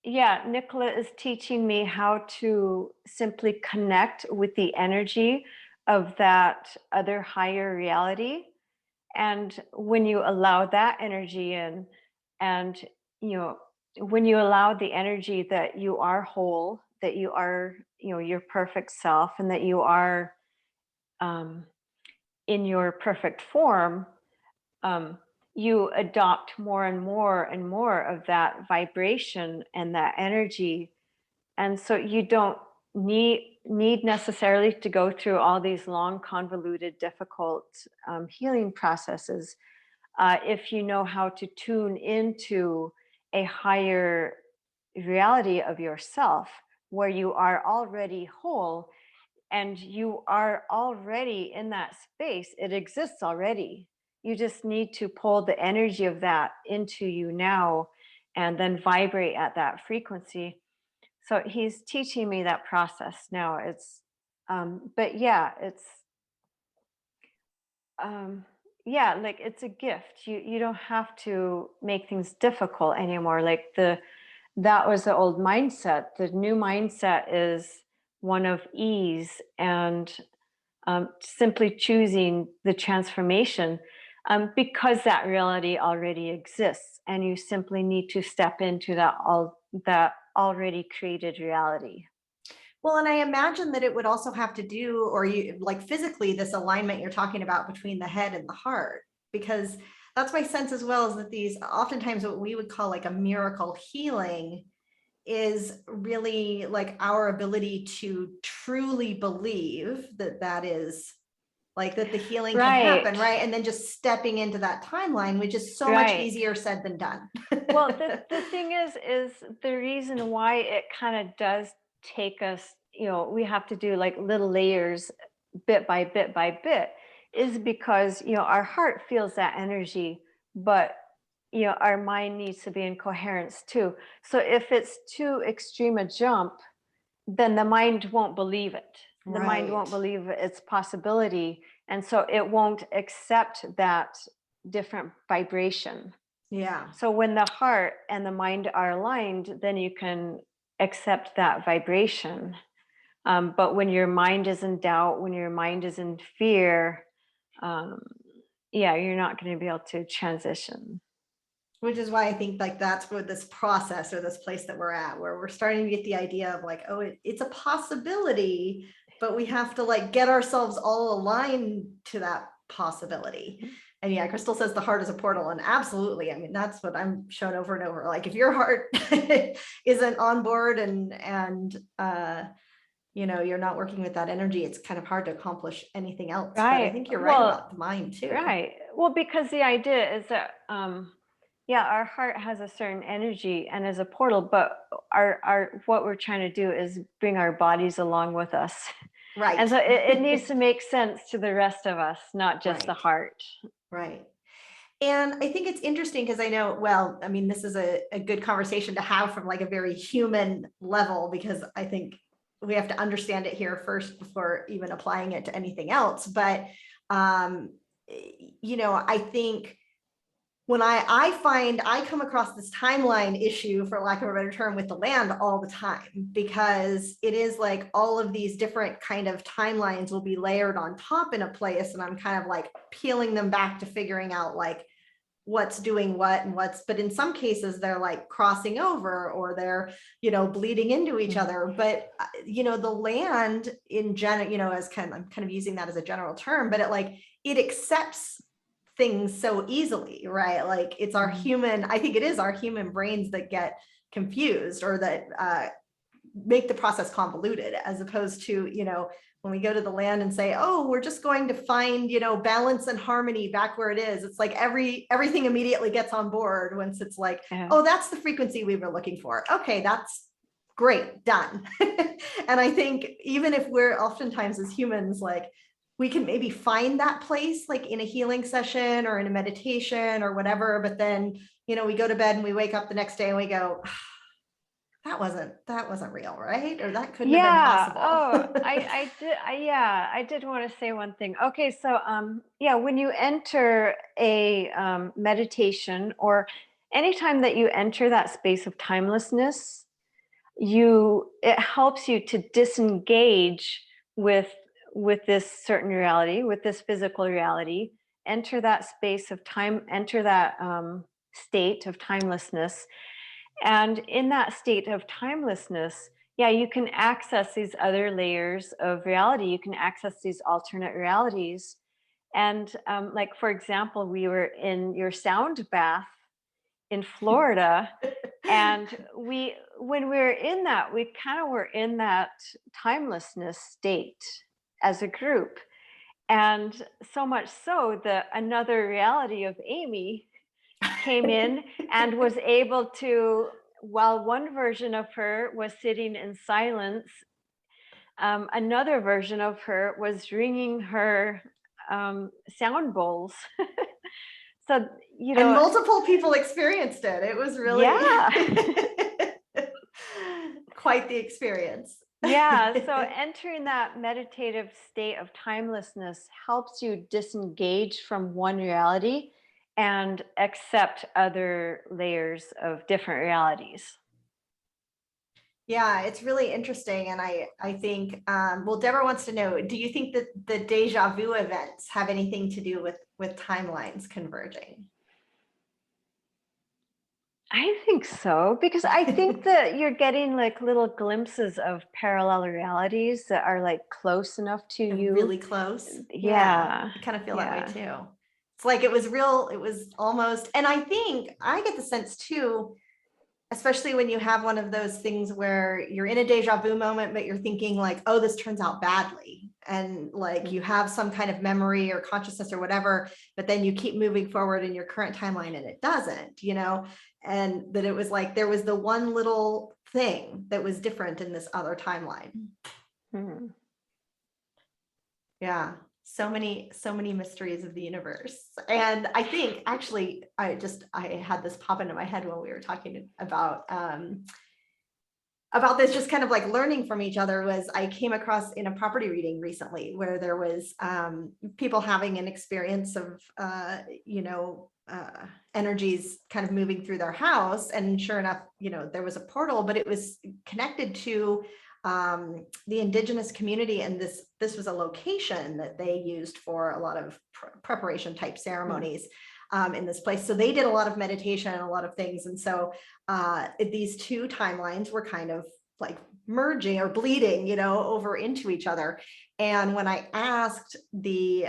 Nicola is teaching me how to simply connect with the energy of that other higher reality. And when you allow that energy in and, when you allow the energy that you are whole, that you are, your perfect self, and that you are um, in your perfect form, um, you adopt more and more of that vibration and that energy. And so you don't need necessarily to go through all these long, convoluted, difficult healing processes if you know how to tune into a higher reality of yourself, where you are already whole and you are already in that space. It exists already. You just need to pull the energy of that into you now and then vibrate at that frequency. So he's teaching me that process now. But yeah, it's, um, yeah, like it's a gift. You don't have to make things difficult anymore. Like that was the old mindset. The new mindset is one of ease and simply choosing the transformation, because that reality already exists, and you simply need to step into that already created reality. Well, and I imagine that it would also have to do, or you like physically, this alignment you're talking about between the head and the heart, because that's my sense as well, is that these oftentimes what we would call like a miracle healing is really like our ability to truly believe that that is like that the healing can happen, Right, right? And then just stepping into that timeline, which is so much right. easier said than done. Well, the thing is the reason why it kind of does take us, we have to do like little layers, bit by bit, is because, our heart feels that energy, but, our mind needs to be in coherence too. So if it's too extreme a jump, then the mind won't believe it. The mind Right. won't believe its possibility. And so it won't accept that different vibration. Yeah. So when the heart and the mind are aligned, then you can accept that vibration. But when your mind is in doubt, when your mind is in fear, um, yeah, you're not going to be able to transition. Which is why I think like that's where this process or this place that we're at, where we're starting to get the idea of like, oh, it's a possibility, but we have to like get ourselves all aligned to that possibility. And yeah, Crystal says the heart is a portal, and absolutely. I mean, that's what I'm shown over and over. Like if your heart isn't on board and you're not working with that energy, it's kind of hard to accomplish anything else. But I Right. think you're right Well, about the mind too. right. Well, because the idea is that, yeah, our heart has a certain energy and is a portal, but our what we're trying to do is bring our bodies along with us. And Right. so it needs to make sense to the rest of us, not just the Right. heart. Right. And I think it's interesting because I know, well, I mean, this is a good conversation to have from like a very human level, because I think we have to understand it here first before even applying it to anything else. But, I think when I find I come across this timeline issue, for lack of a better term, with the land all the time, because it is like all of these different kind of timelines will be layered on top in a place. And I'm kind of like peeling them back to figuring out like what's doing what and but in some cases they're like crossing over, or they're, bleeding into each other. But, the land in general, I'm kind of using that as a general term, but it accepts things so easily, right? Like it's our human, I think it is our human brains that get confused, or that make the process convoluted, as opposed to, when we go to the land and say, oh, we're just going to find, balance and harmony back where it is. It's like everything immediately gets on board once it's like, Yeah. oh, that's the frequency we were looking for. Okay, that's great, done. And I think even if we're oftentimes as humans, like we can maybe find that place like in a healing session or in a meditation or whatever, but then, we go to bed and we wake up the next day and we go, that wasn't real, right? Or that couldn't have been Yeah. possible. Oh, I did want to say one thing. Okay, so yeah, when you enter a meditation, or anytime that you enter that space of timelessness, it helps you to disengage with this certain reality, with this physical reality, enter that space of time, enter that state of timelessness, And in that state of timelessness, yeah, you can access these other layers of reality. You can access these alternate realities. And like, for example, we were in your sound bath in Florida. And when we were in that, we kind of were in that timelessness state as a group. And so much so that another reality of Amy came in and was able to, while one version of her was sitting in silence, another version of her was ringing her sound bowls. So, And multiple people experienced it. It was really yeah. quite the experience. Yeah. So entering that meditative state of timelessness helps you disengage from one reality and accept other layers of different realities. Yeah, it's really interesting. And I think, well, Deborah wants to know, do you think that the deja vu events have anything to do with timelines converging? I think so, because I think that you're getting like little glimpses of parallel realities that are like close enough to you. Really close. Yeah. I kind of feel that way too. It's like it was real, it was almost, and I think I get the sense too, especially when you have one of those things where you're in a deja vu moment, but you're thinking like, oh, this turns out badly. And like you have some kind of memory or consciousness or whatever, but then you keep moving forward in your current timeline and it doesn't, and that it was like, there was the one little thing that was different in this other timeline. Mm-hmm. Yeah. So many mysteries of the universe. And I think actually I had this pop into my head when we were talking about this, just kind of like learning from each other, was I came across in a property reading recently where there was people having an experience of energies kind of moving through their house. And sure enough, there was a portal, but it was connected to the indigenous community. And this was a location that they used for a lot of preparation type ceremonies in this place. So they did a lot of meditation and a lot of things. And so these two timelines were kind of like merging or bleeding, over into each other. And when I asked the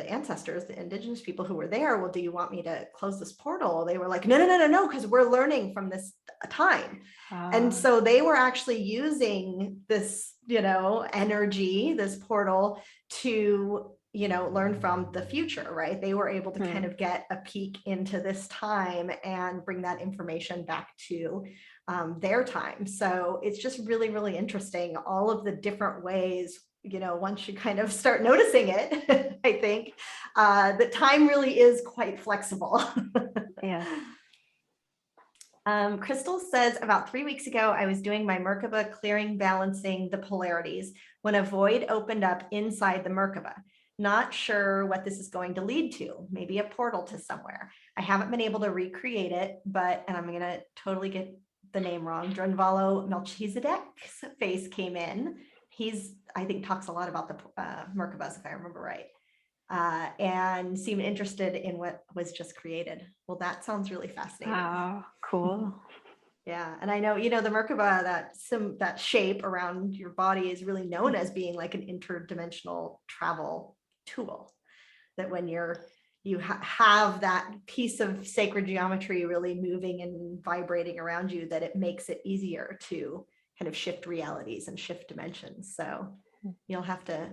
ancestors, the indigenous people who were there, well, do you want me to close this portal? They were like, no, because we're learning from this time. And so they were actually using this, energy, this portal to, learn from the future, right? They were able to kind of get a peek into this time and bring that information back to their time. So it's just really, really interesting, all of the different ways, once you kind of start noticing it, I think that time really is quite flexible. Yeah. Crystal says, about 3 weeks ago, I was doing my Merkaba clearing, balancing the polarities when a void opened up inside the Merkaba. Not sure what this is going to lead to, maybe a portal to somewhere. I haven't been able to recreate it, and I'm going to totally get the name wrong. Drunvalo Melchizedek's face came in. I think, talks a lot about the Merkabas, if I remember right. And seemed interested in what was just created. Well, that sounds really fascinating. Wow, cool. Yeah, and I know, the Merkaba, that shape around your body is really known as being like an interdimensional travel tool. That when you have that piece of sacred geometry really moving and vibrating around you, that it makes it easier to kind of shift realities and shift dimensions. So you'll have to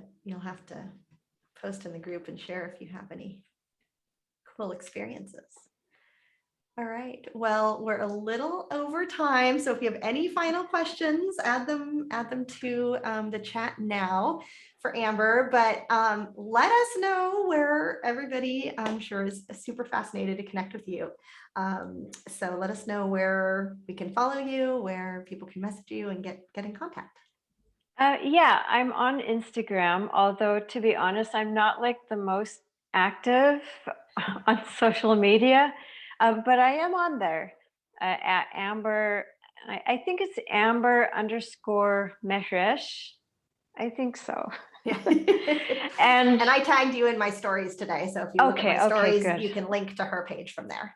post in the group and share if you have any cool experiences. All right, well, we're a little over time, so if you have any final questions, add them to the chat now for Amber. But let us know where everybody, I'm sure, is super fascinated to connect with you. So let us know where we can follow you, where people can message you and get in contact. Yeah, I'm on Instagram, although to be honest, I'm not like the most active on social media, but I am on there at Amber. I think it's Amber_Mehresh. I think so. Yeah. and I tagged you in my stories today. So if you look at my stories, good. you can link to her page from there.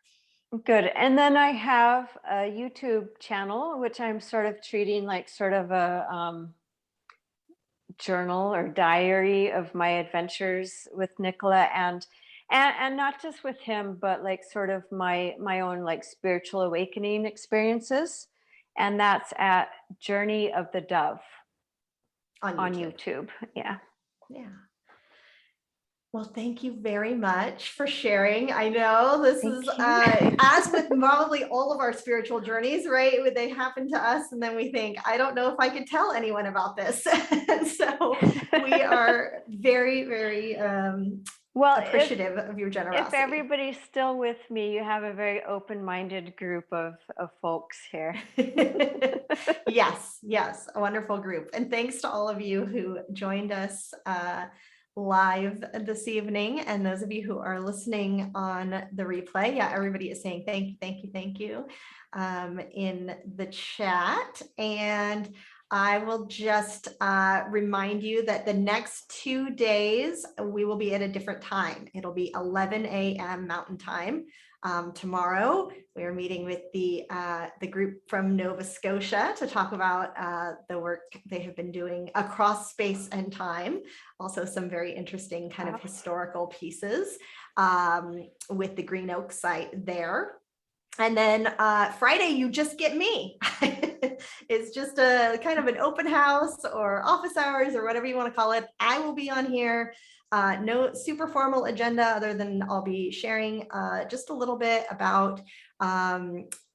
Good. And then I have a YouTube channel, which I'm sort of treating like sort of a journal or diary of my adventures with Nicola, and not just with him, but like sort of my own like spiritual awakening experiences. And that's at Journey of the Dove On on YouTube. YouTube. Yeah. Yeah. Well, thank you very much for sharing. I know this Thank is, you. as with probably all of our spiritual journeys, right? They happen to us, and then we think, I don't know if I could tell anyone about this. And so we are very, very Well, appreciative of your if generosity. everybody's still with me, you have a very open-minded group of folks here. Yes, yes, a wonderful group. And thanks to all of you who joined us live this evening, and those of you who are listening on the replay. Yeah, everybody is saying thank you, thank you, thank you in the chat. And I will just remind you that the next 2 days we will be at a different time. It'll be 11 a.m. Mountain Time. Tomorrow, we are meeting with the group from Nova Scotia to talk about the work they have been doing across space and time. Also, some very interesting kind of historical pieces with the Green Oak site there. And then Friday, you just get me. It's just a kind of an open house or office hours or whatever you want to call it. I will be on here. No super formal agenda other than I'll be sharing just a little bit about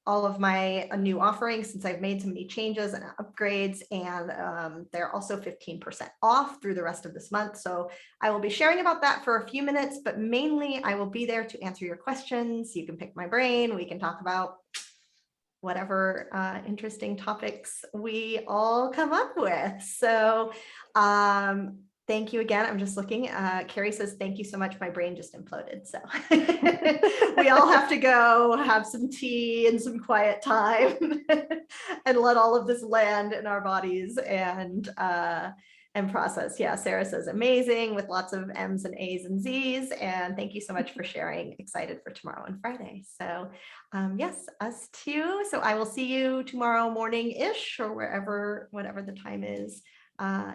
all of my new offerings, since I've made so many changes and upgrades, and they're also 15% off through the rest of this month. So I will be sharing about that for a few minutes, but mainly I will be there to answer your questions. You can pick my brain. We can talk about whatever interesting topics we all come up with. So thank you again. I'm just looking. Carrie says, thank you so much. My brain just imploded. So we all have to go have some tea and some quiet time and let all of this land in our bodies and process. Yeah, Sarah says amazing, with lots of M's and A's and Z's. And thank you so much for sharing. Excited for tomorrow and Friday. So yes, us too. So I will see you tomorrow morning-ish, or whatever the time is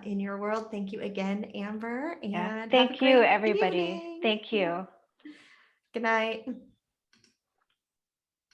in your world. Thank you again, Amber. And Yeah. have a Thank you, great everybody. evening. Thank you. Good night.